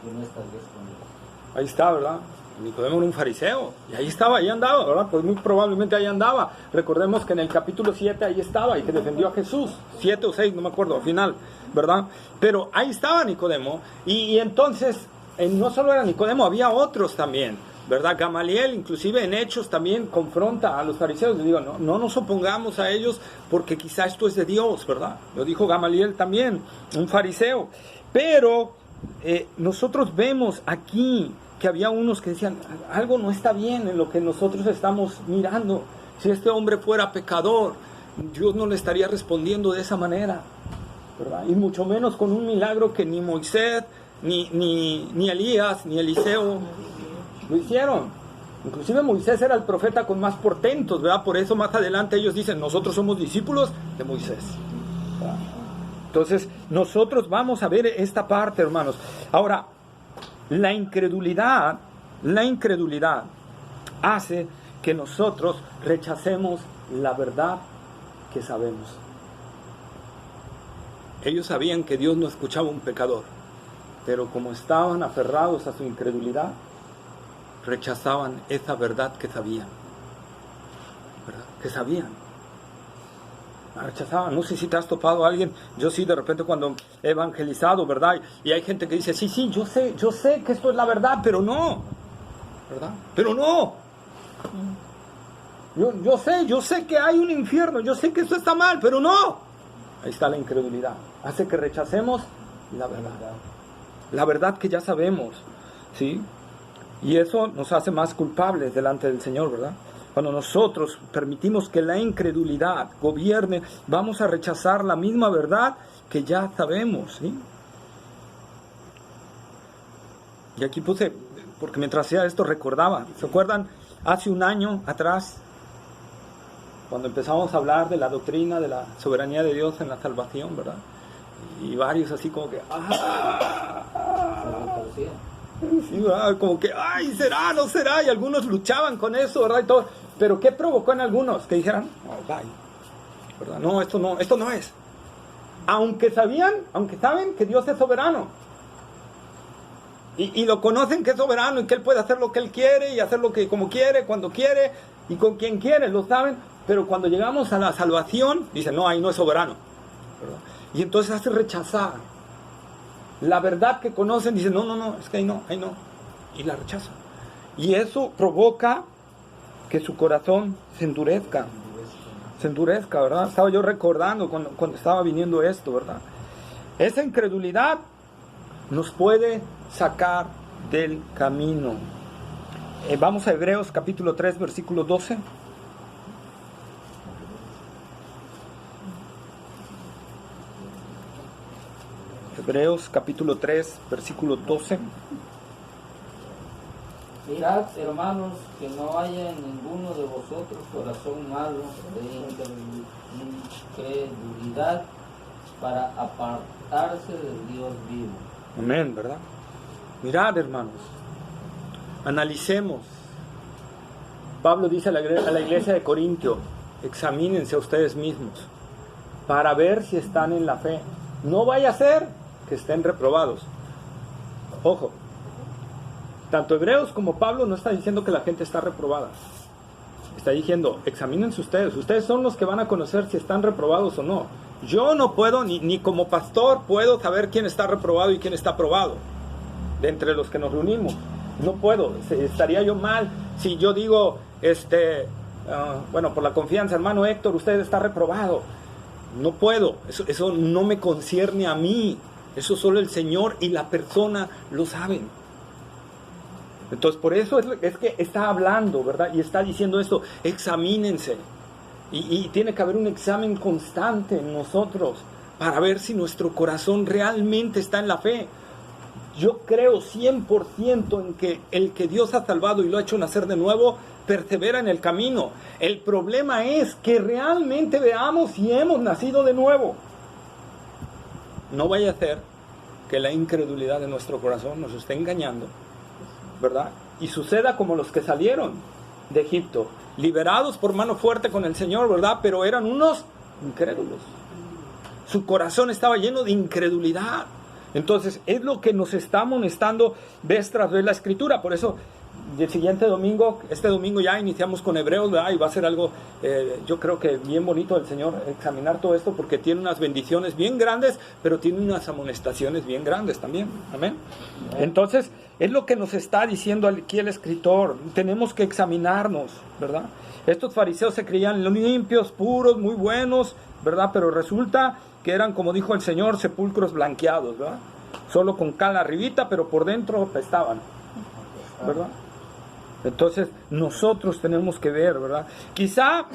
que no está Dios conmigo. Ahí está, ¿verdad? Nicodemo era un fariseo, y ahí andaba, ¿verdad? Pues muy probablemente ahí andaba. Recordemos que en el capítulo 7 ahí estaba, y que defendió a Jesús, 7 o 6, no me acuerdo, al final, ¿verdad? Pero ahí estaba Nicodemo, y entonces, no solo era Nicodemo, había otros también, ¿verdad? Gamaliel, inclusive en Hechos, también confronta a los fariseos. Le digo, no nos opongamos a ellos, porque quizá esto es de Dios, ¿verdad? Lo dijo Gamaliel también, un fariseo. Pero nosotros vemos aquí que había unos que decían, algo no está bien en lo que nosotros estamos mirando. Si este hombre fuera pecador, Dios no le estaría respondiendo de esa manera, ¿verdad? Y mucho menos con un milagro que ni Moisés, ni Elías, ni Eliseo lo hicieron. Inclusive Moisés era el profeta con más portentos, ¿verdad? Por eso más adelante ellos dicen, nosotros somos discípulos de Moisés. Entonces, nosotros vamos a ver esta parte, hermanos. Ahora, la incredulidad hace que nosotros rechacemos la verdad que sabemos. Ellos sabían que Dios no escuchaba a un pecador, pero como estaban aferrados a su incredulidad, rechazaban esa verdad que sabían, ¿verdad? Que sabían. Rechazaban. No sé si te has topado a alguien, yo sí, de repente cuando he evangelizado, ¿verdad? Y hay gente que dice, sí, yo sé que esto es la verdad, pero no, ¿verdad? Pero no. Yo sé que hay un infierno, yo sé que esto está mal, pero no. Ahí está la incredulidad. Hace que rechacemos la verdad. La verdad que ya sabemos, ¿sí? Y eso nos hace más culpables delante del Señor, ¿verdad? Cuando nosotros permitimos que la incredulidad gobierne, vamos a rechazar la misma verdad que ya sabemos, ¿sí? Y aquí puse, porque mientras hacía esto recordaba, ¿se acuerdan? Hace un año atrás, cuando empezamos a hablar de la doctrina de la soberanía de Dios en la salvación, ¿verdad? Y varios así como que, sí, ¿verdad? Como que, ay, ¿será? ¿No será? Y algunos luchaban con eso, ¿verdad? Y todo. Pero ¿qué provocó en algunos? Que dijeran, oh, bye, ¿verdad? No, esto no es. Aunque saben que Dios es soberano. Y lo conocen que es soberano y que Él puede hacer lo que Él quiere y hacer lo que como quiere, cuando quiere y con quien quiere, lo saben. Pero cuando llegamos a la salvación, dicen, no, ahí no es soberano, ¿verdad? Y entonces hace rechazar la verdad que conocen, dicen, no, es que ahí no, y la rechazan. Y eso provoca que su corazón se endurezca, ¿verdad? Estaba yo recordando cuando estaba viniendo esto, ¿verdad? Esa incredulidad nos puede sacar del camino. Vamos a Hebreos capítulo 3, versículo 12. Hebreos capítulo 3, versículo 12. Mirad, hermanos, que no haya en ninguno de vosotros corazón malo de incredulidad para apartarse del Dios vivo. Amén, ¿verdad? Mirad, hermanos, analicemos. Pablo dice a la iglesia de Corintio, examínense a ustedes mismos para ver si están en la fe. No vaya a ser que estén reprobados. Ojo, tanto Hebreos como Pablo no está diciendo que la gente está reprobada. Está diciendo, examínense ustedes. Ustedes son los que van a conocer si están reprobados o no. Yo no puedo, ni como pastor puedo saber quién está reprobado y quién está aprobado de entre los que nos reunimos. No puedo, estaría yo mal si yo digo, bueno, por la confianza, hermano Héctor, usted está reprobado. No puedo, eso no me concierne a mí. Eso solo el Señor y la persona lo saben. Entonces, por eso es que está hablando, ¿verdad? Y está diciendo esto, examínense. Y tiene que haber un examen constante en nosotros para ver si nuestro corazón realmente está en la fe. Yo creo 100% en que el que Dios ha salvado y lo ha hecho nacer de nuevo, persevera en el camino. El problema es que realmente veamos si hemos nacido de nuevo. No vaya a ser que la incredulidad de nuestro corazón nos esté engañando, ¿verdad? Y suceda como los que salieron de Egipto, liberados por mano fuerte con el Señor, ¿verdad? Pero eran unos incrédulos. Su corazón estaba lleno de incredulidad. Entonces, es lo que nos está amonestando vez tras vez la Escritura. Por eso, el siguiente domingo, este domingo ya iniciamos con Hebreos, ¿verdad? Y va a ser algo, yo creo que bien bonito del Señor examinar todo esto, porque tiene unas bendiciones bien grandes, pero tiene unas amonestaciones bien grandes también. Amén. Entonces, es lo que nos está diciendo aquí el escritor. Tenemos que examinarnos, ¿verdad? Estos fariseos se creían limpios, puros, muy buenos, ¿verdad? Pero resulta que eran, como dijo el Señor, sepulcros blanqueados, ¿verdad? Solo con cal arribita, pero por dentro apestaban, ¿verdad? Entonces, nosotros tenemos que ver, ¿verdad? Quizá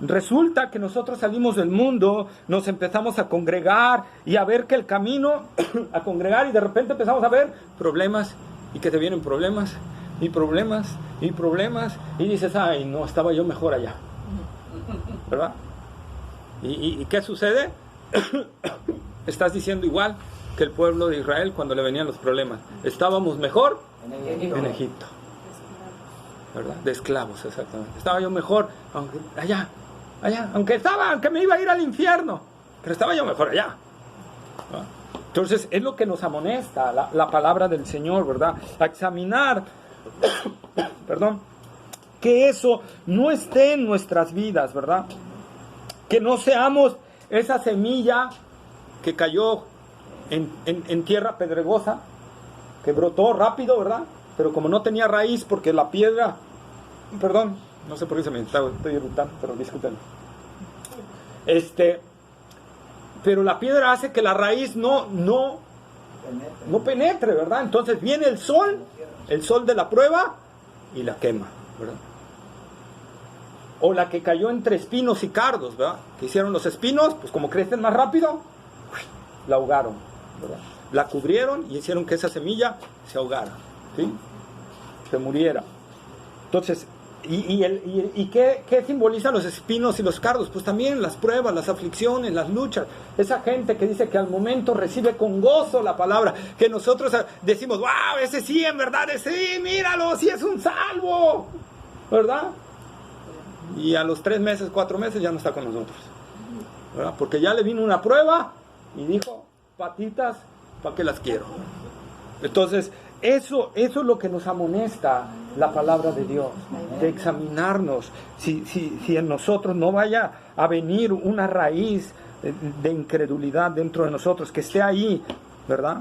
resulta que nosotros salimos del mundo, nos empezamos a congregar y a ver que el camino, a congregar, y de repente empezamos a ver problemas, y que te vienen problemas, y problemas, y problemas, y dices, ay, no, estaba yo mejor allá, ¿verdad? ¿Y qué sucede? Estás diciendo igual que el pueblo de Israel cuando le venían los problemas. Estábamos mejor en Egipto, ¿verdad? De esclavos, exactamente. Estaba yo mejor allá, aunque me iba a ir al infierno, pero estaba yo mejor allá, ¿verdad? Entonces es lo que nos amonesta la palabra del Señor, ¿verdad? A examinar que eso no esté en nuestras vidas, ¿verdad? Que no seamos esa semilla que cayó en tierra pedregosa, que brotó rápido, ¿verdad? Pero como no tenía raíz, porque la piedra, no sé por qué estoy irritando, pero discúlpenme. pero la piedra hace que la raíz no penetre, ¿verdad? Entonces viene el sol de la prueba y la quema, ¿verdad? O la que cayó entre espinos y cardos, ¿verdad? Que hicieron los espinos, pues como crecen más rápido, la ahogaron, ¿verdad? La cubrieron y hicieron que esa semilla se ahogara, ¿sí? Se muriera. Entonces, ¿y qué simbolizan los espinos y los cardos? Pues también las pruebas, las aflicciones, las luchas. Esa gente que dice que al momento recibe con gozo la palabra, que nosotros decimos, wow, ese sí, en verdad, ese sí, míralo, sí es un salvo, ¿verdad? Y a los 3 meses, 4 meses ya no está con nosotros, ¿verdad? Porque ya le vino una prueba y dijo, patitas, ¿para qué las quiero? Entonces, eso es lo que nos amonesta la palabra de Dios, de examinarnos si en nosotros no vaya a venir una raíz de incredulidad dentro de nosotros, que esté ahí, ¿verdad?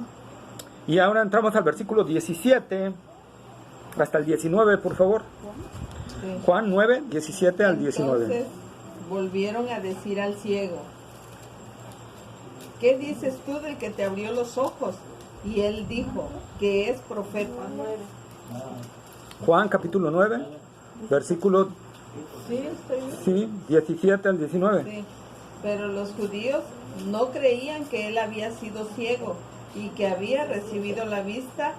Y ahora entramos al versículo 17 hasta el 19, por favor. Juan 9, 17 al 19. Entonces volvieron a decir al ciego, ¿qué dices tú del que te abrió los ojos? Y él dijo, que es profeta. Juan capítulo 9, versículo Sí, 17 al 19. Sí. Pero los judíos no creían que él había sido ciego y que había recibido la vista,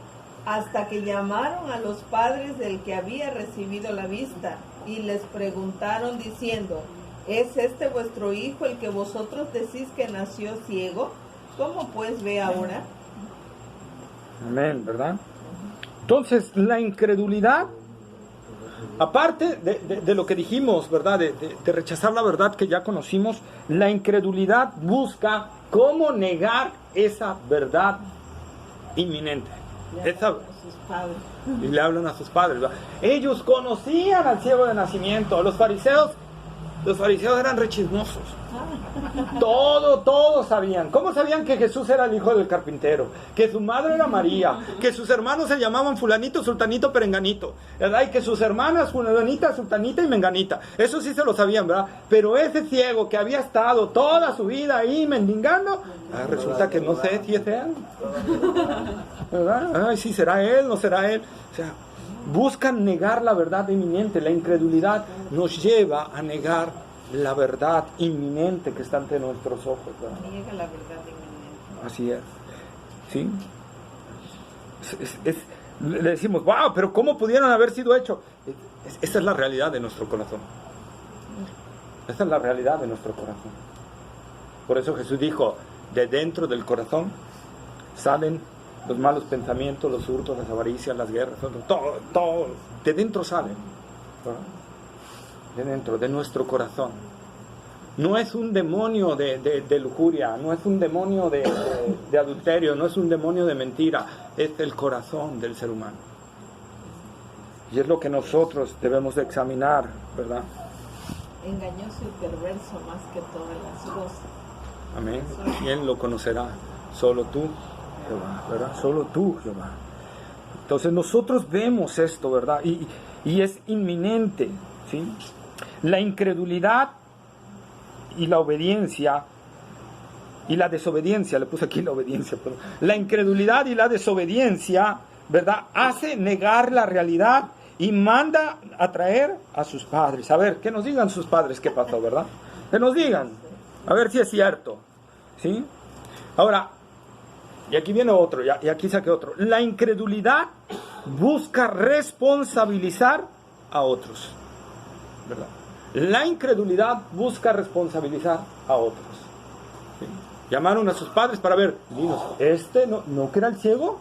hasta que llamaron a los padres del que había recibido la vista y les preguntaron diciendo, ¿es este vuestro hijo el que vosotros decís que nació ciego? ¿Cómo pues ve ahora? Amén, ¿verdad? Entonces, la incredulidad, aparte de lo que dijimos, ¿verdad? De rechazar la verdad que ya conocimos, la incredulidad busca cómo negar esa verdad inminente. Y le hablan a sus padres, ¿verdad? Ellos conocían al ciego de nacimiento. Los fariseos eran rechismosos. Todos sabían. ¿Cómo sabían que Jesús era el hijo del carpintero? Que su madre era María, que sus hermanos se llamaban fulanito, sultanito, perenganito, ¿verdad? Y que sus hermanas fulanita, sultanita y menganita. Eso sí se lo sabían, ¿verdad? Pero ese ciego que había estado toda su vida ahí mendigando, resulta que no sé si es él, ¿verdad? Ay, sí, será él, no será él. O sea, buscan negar la verdad inminente. La incredulidad nos lleva a negar la verdad inminente que está ante nuestros ojos, ¿verdad? Niega la verdad inminente. Así es, ¿sí? Le decimos, wow, pero ¿cómo pudieron haber sido hechos? Esa es la realidad de nuestro corazón. Esa es la realidad de nuestro corazón. Por eso Jesús dijo, de dentro del corazón salen los malos pensamientos, los hurtos, las avaricias, las guerras, todo, de dentro salen, ¿verdad? De dentro, de nuestro corazón. No es un demonio de lujuria, no es un demonio de adulterio, no es un demonio de mentira, es el corazón del ser humano. Y es lo que nosotros debemos de examinar, ¿verdad? Engañoso y perverso más que todas las cosas. Amén. ¿Quién lo conocerá? Solo tú, Jehová, ¿verdad? Solo tú, Jehová. Entonces nosotros vemos esto, ¿verdad? Y es inminente, ¿sí? La incredulidad y la obediencia y la desobediencia, le puse aquí la obediencia, pero la incredulidad y la desobediencia, ¿verdad? Hace negar la realidad y manda a traer a sus padres. A ver, que nos digan sus padres qué pasó, ¿verdad? Que nos digan, a ver si es cierto, ¿sí? Ahora, y aquí viene otro, y aquí saqué otro. La incredulidad busca responsabilizar a otros, ¿verdad? La incredulidad busca responsabilizar a otros. ¿Sí? Llamaron a sus padres para ver, dinos, ¿no que era el ciego?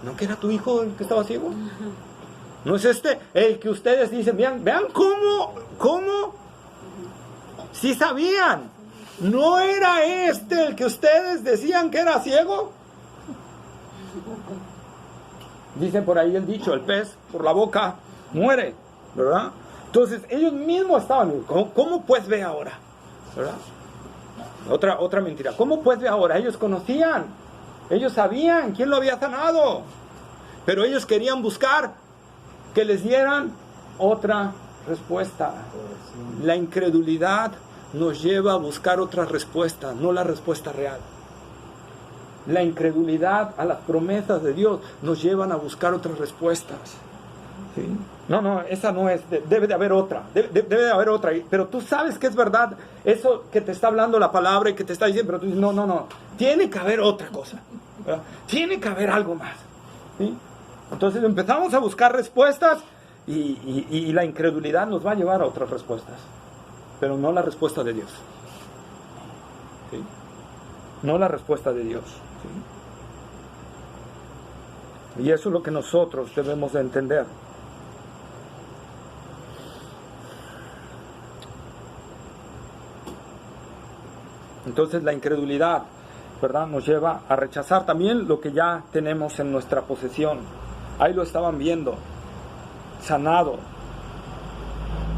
¿No que era tu hijo el que estaba ciego? ¿No es este el que ustedes dicen? Vean cómo sí sabían. ¿No era este el que ustedes decían que era ciego? Dicen por ahí el dicho, el pez por la boca muere, ¿verdad? Entonces ellos mismos estaban, ¿cómo pues ve ahora? ¿Verdad? Otra mentira, ¿cómo pues ve ahora? Ellos conocían, ellos sabían quién lo había sanado, pero ellos querían buscar que les dieran otra respuesta. La incredulidad nos lleva a buscar otras respuestas, no la respuesta real. La incredulidad a las promesas de Dios nos llevan a buscar otras respuestas. ¿Sí? No, esa no es, debe de haber otra, debe de haber otra, pero tú sabes que es verdad eso que te está hablando la palabra y que te está diciendo, pero tú dices, no, tiene que haber otra cosa, ¿verdad? Tiene que haber algo más. ¿Sí? Entonces empezamos a buscar respuestas y la incredulidad nos va a llevar a otras respuestas, pero no la respuesta de Dios. ¿Sí? No la respuesta de Dios. ¿Sí? Y eso es lo que nosotros debemos de entender. Entonces la incredulidad, ¿verdad?, nos lleva a rechazar también lo que ya tenemos en nuestra posesión. Ahí lo estaban viendo, sanado.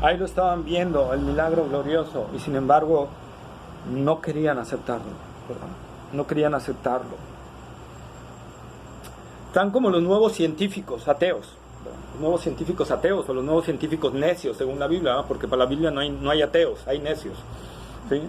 Ahí lo estaban viendo, el milagro glorioso, y sin embargo no querían aceptarlo, ¿verdad? No querían aceptarlo. Están como los nuevos científicos ateos, ¿verdad? Los nuevos científicos ateos o los nuevos científicos necios, según la Biblia, ¿verdad? Porque para la Biblia no hay ateos, hay necios. ¿Sí?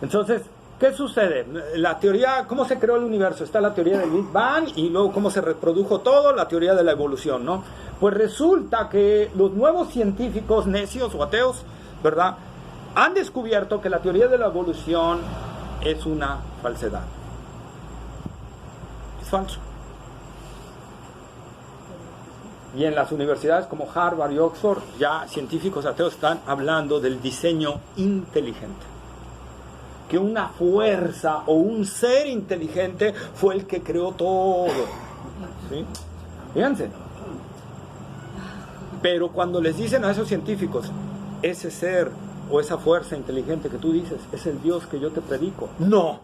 Entonces, ¿qué sucede? La teoría, ¿cómo se creó el universo? Está la teoría del Big Bang y luego cómo se reprodujo todo, la teoría de la evolución, ¿no? Pues resulta que los nuevos científicos necios o ateos, ¿verdad?, han descubierto que la teoría de la evolución es una falsedad. Es falso. Y en las universidades como Harvard y Oxford, ya científicos ateos están hablando del diseño inteligente. Que una fuerza o un ser inteligente fue el que creó todo. ¿Sí? Fíjense. Pero cuando les dicen a esos científicos, ese ser o esa fuerza inteligente que tú dices, es el Dios que yo te predico. No,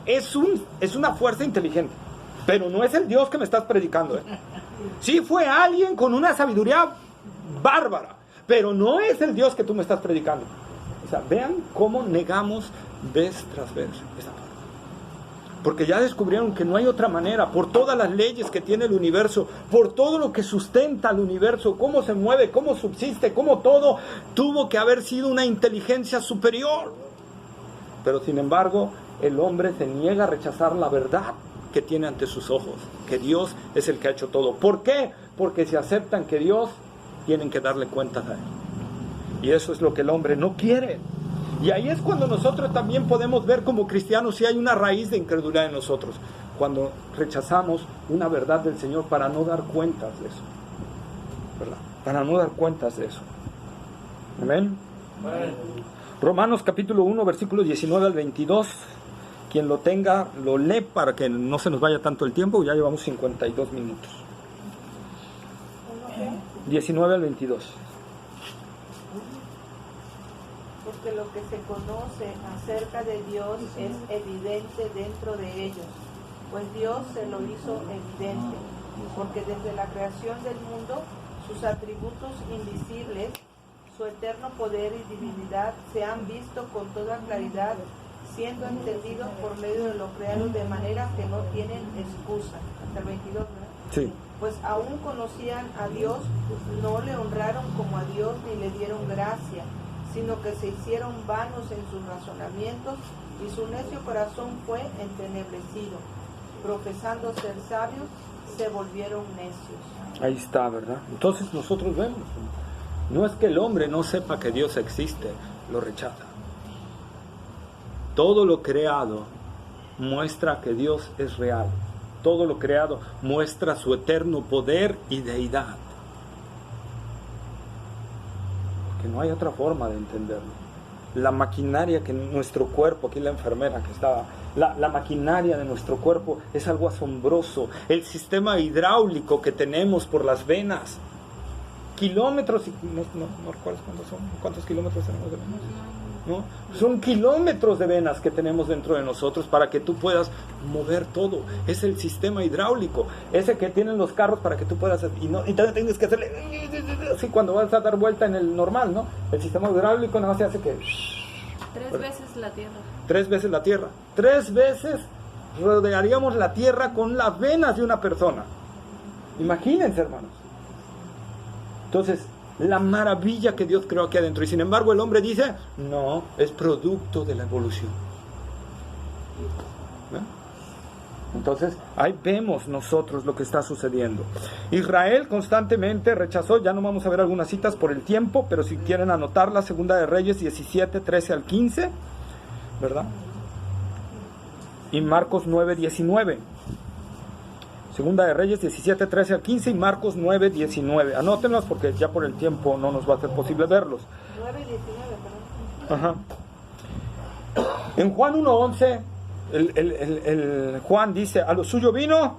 es una fuerza inteligente, pero no es el Dios que me estás predicando. Sí fue alguien con una sabiduría bárbara, pero no es el Dios que tú me estás predicando. O sea, vean cómo negamos vez tras vez esa parte. Porque ya descubrieron que no hay otra manera, por todas las leyes que tiene el universo, por todo lo que sustenta el universo, cómo se mueve, cómo subsiste, cómo todo tuvo que haber sido una inteligencia superior. Pero sin embargo, el hombre se niega a rechazar la verdad que tiene ante sus ojos, que Dios es el que ha hecho todo. ¿Por qué? Porque si aceptan que Dios, tienen que darle cuentas a Él. Y eso es lo que el hombre no quiere. Y ahí es cuando nosotros también podemos ver como cristianos si hay una raíz de incredulidad en nosotros. Cuando rechazamos una verdad del Señor para no dar cuentas de eso. ¿Verdad? Para no dar cuentas de eso. ¿Amén? Amén. Romanos capítulo 1, versículos 19 al 22. Quien lo tenga, lo lee para que no se nos vaya tanto el tiempo. Ya llevamos 52 minutos. 19 al 22. Porque lo que se conoce acerca de Dios es evidente dentro de ellos, pues Dios se lo hizo evidente, porque desde la creación del mundo, sus atributos invisibles, su eterno poder y divinidad se han visto con toda claridad, siendo entendidos por medio de lo creado de manera que no tienen excusa. Hasta el 22, ¿verdad? Sí. Pues aún conocían a Dios, no le honraron como a Dios ni le dieron gracia, sino que se hicieron vanos en sus razonamientos y su necio corazón fue entenebrecido. Profesando ser sabios, se volvieron necios. Ahí está, ¿verdad? Entonces nosotros vemos, no es que el hombre no sepa que Dios existe, lo rechaza. Todo lo creado muestra que Dios es real. Todo lo creado muestra su eterno poder y deidad. Que no hay otra forma de entenderlo. La maquinaria que nuestro cuerpo, aquí la enfermera que estaba, la maquinaria de nuestro cuerpo es algo asombroso. El sistema hidráulico que tenemos por las venas, kilómetros, no recuerdo cuántos kilómetros tenemos de venas, ¿no? Son kilómetros de venas que tenemos dentro de nosotros para que tú puedas mover todo. Es el sistema hidráulico, ese que tienen los carros para que tú puedas, y también tienes que hacerle así cuando vas a dar vuelta en el normal, ¿no? El sistema hidráulico nada más se hace que 3 veces la tierra. 3 veces la tierra. 3 veces rodearíamos la tierra con las venas de una persona. Imagínense, hermanos. Entonces, la maravilla que Dios creó aquí adentro. Y sin embargo el hombre dice, no, es producto de la evolución. Entonces, ahí vemos nosotros lo que está sucediendo. Israel constantemente rechazó, ya no vamos a ver algunas citas por el tiempo, pero si quieren anotarla, Segunda de Reyes 17, 13 al 15, ¿verdad? Y Marcos 9, 19. Segunda de Reyes 17, 13 al 15 y Marcos 9, 19. Anótenlas porque ya por el tiempo no nos va a ser posible verlos. 9 y 19, perdón. Ajá. En Juan 1:11, el Juan dice, a lo suyo vino,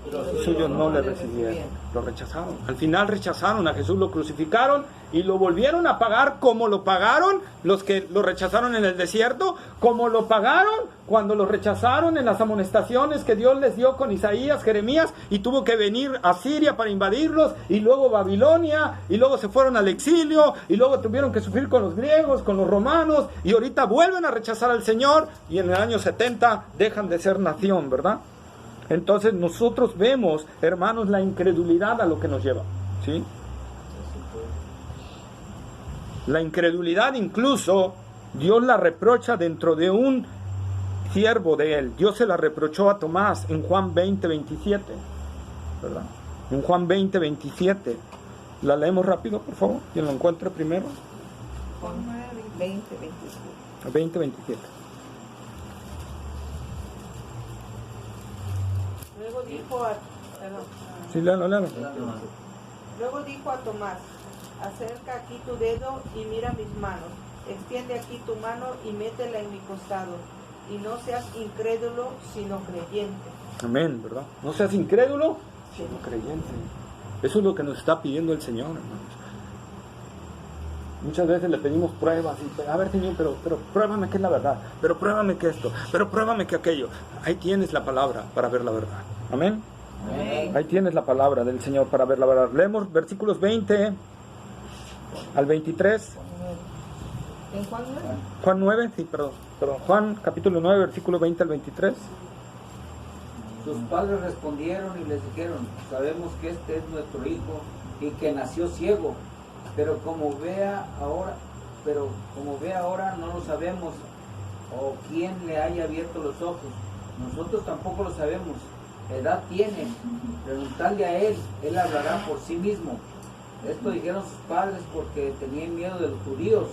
los suyos no le recibieron, lo rechazaron. Al final rechazaron a Jesús, lo crucificaron y lo volvieron a pagar como lo pagaron los que lo rechazaron en el desierto, como lo pagaron cuando lo rechazaron en las amonestaciones que Dios les dio con Isaías, Jeremías, y tuvo que venir a Siria para invadirlos, y luego Babilonia, y luego se fueron al exilio, y luego tuvieron que sufrir con los griegos, con los romanos, y ahorita vuelven a rechazar al Señor, y en el año 70 dejan de ser nación, ¿verdad? Entonces nosotros vemos, hermanos, la incredulidad a lo que nos lleva, ¿sí? La incredulidad incluso Dios la reprocha dentro de un siervo de él. Dios se la reprochó a Tomás en Juan 20, 27, ¿verdad? En Juan 20, 27. La leemos rápido, por favor, quien lo encuentre primero. Juan 9, 20, 27. 20, 27. Luego dijo a, perdón, Sí, léalo. luego dijo a Tomás, acerca aquí tu dedo y mira mis manos, extiende aquí tu mano y métela en mi costado, y no seas incrédulo, sino creyente. Amén, ¿verdad? No seas incrédulo, sino creyente. Eso es lo que nos está pidiendo el Señor, hermanos. Muchas veces le pedimos pruebas, y, a ver, Señor, pero pruébame que es la verdad, pero pruébame que esto, pero pruébame que aquello. Ahí tienes la palabra para ver la verdad. Amén. Amén. Ahí tienes la palabra del Señor para ver la verdad. Leemos versículos 20 al 23. ¿En Juan 9? Juan 9, sí, perdón. Juan capítulo 9, versículo 20 al 23. Sus padres respondieron y les dijeron, sabemos que este es nuestro hijo y que nació ciego, pero como ve ahora no lo sabemos, o quién le haya abierto los ojos. Nosotros tampoco lo sabemos. Edad tiene, preguntadle a él hablará por sí mismo. Esto dijeron sus padres porque tenían miedo de los judíos,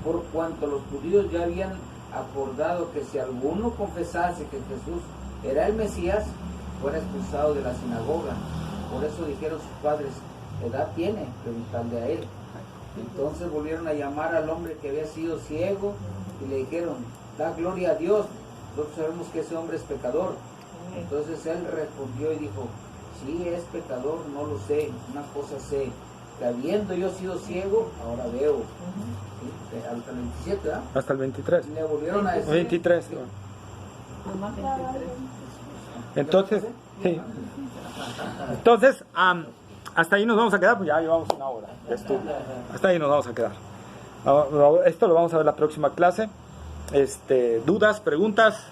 por cuanto los judíos ya habían acordado que si alguno confesase que Jesús era el Mesías, fuera expulsado de la sinagoga. Por eso dijeron sus padres, edad tiene, preguntadle a él. Entonces volvieron a llamar al hombre que había sido ciego y le dijeron, da gloria a Dios, nosotros sabemos que ese hombre es pecador. Entonces él respondió y dijo, si es pecador no lo sé, una cosa sé, que habiendo yo sido ciego, ahora veo. ¿Sí? Hasta el 27, ¿verdad? Hasta el 23. Le volvieron a decir. 23. Entonces, sí. Entonces, hasta ahí nos vamos a quedar, pues ya llevamos una hora de estudio. Hasta ahí nos vamos a quedar. Esto lo vamos a ver la próxima clase. ¿Dudas, preguntas?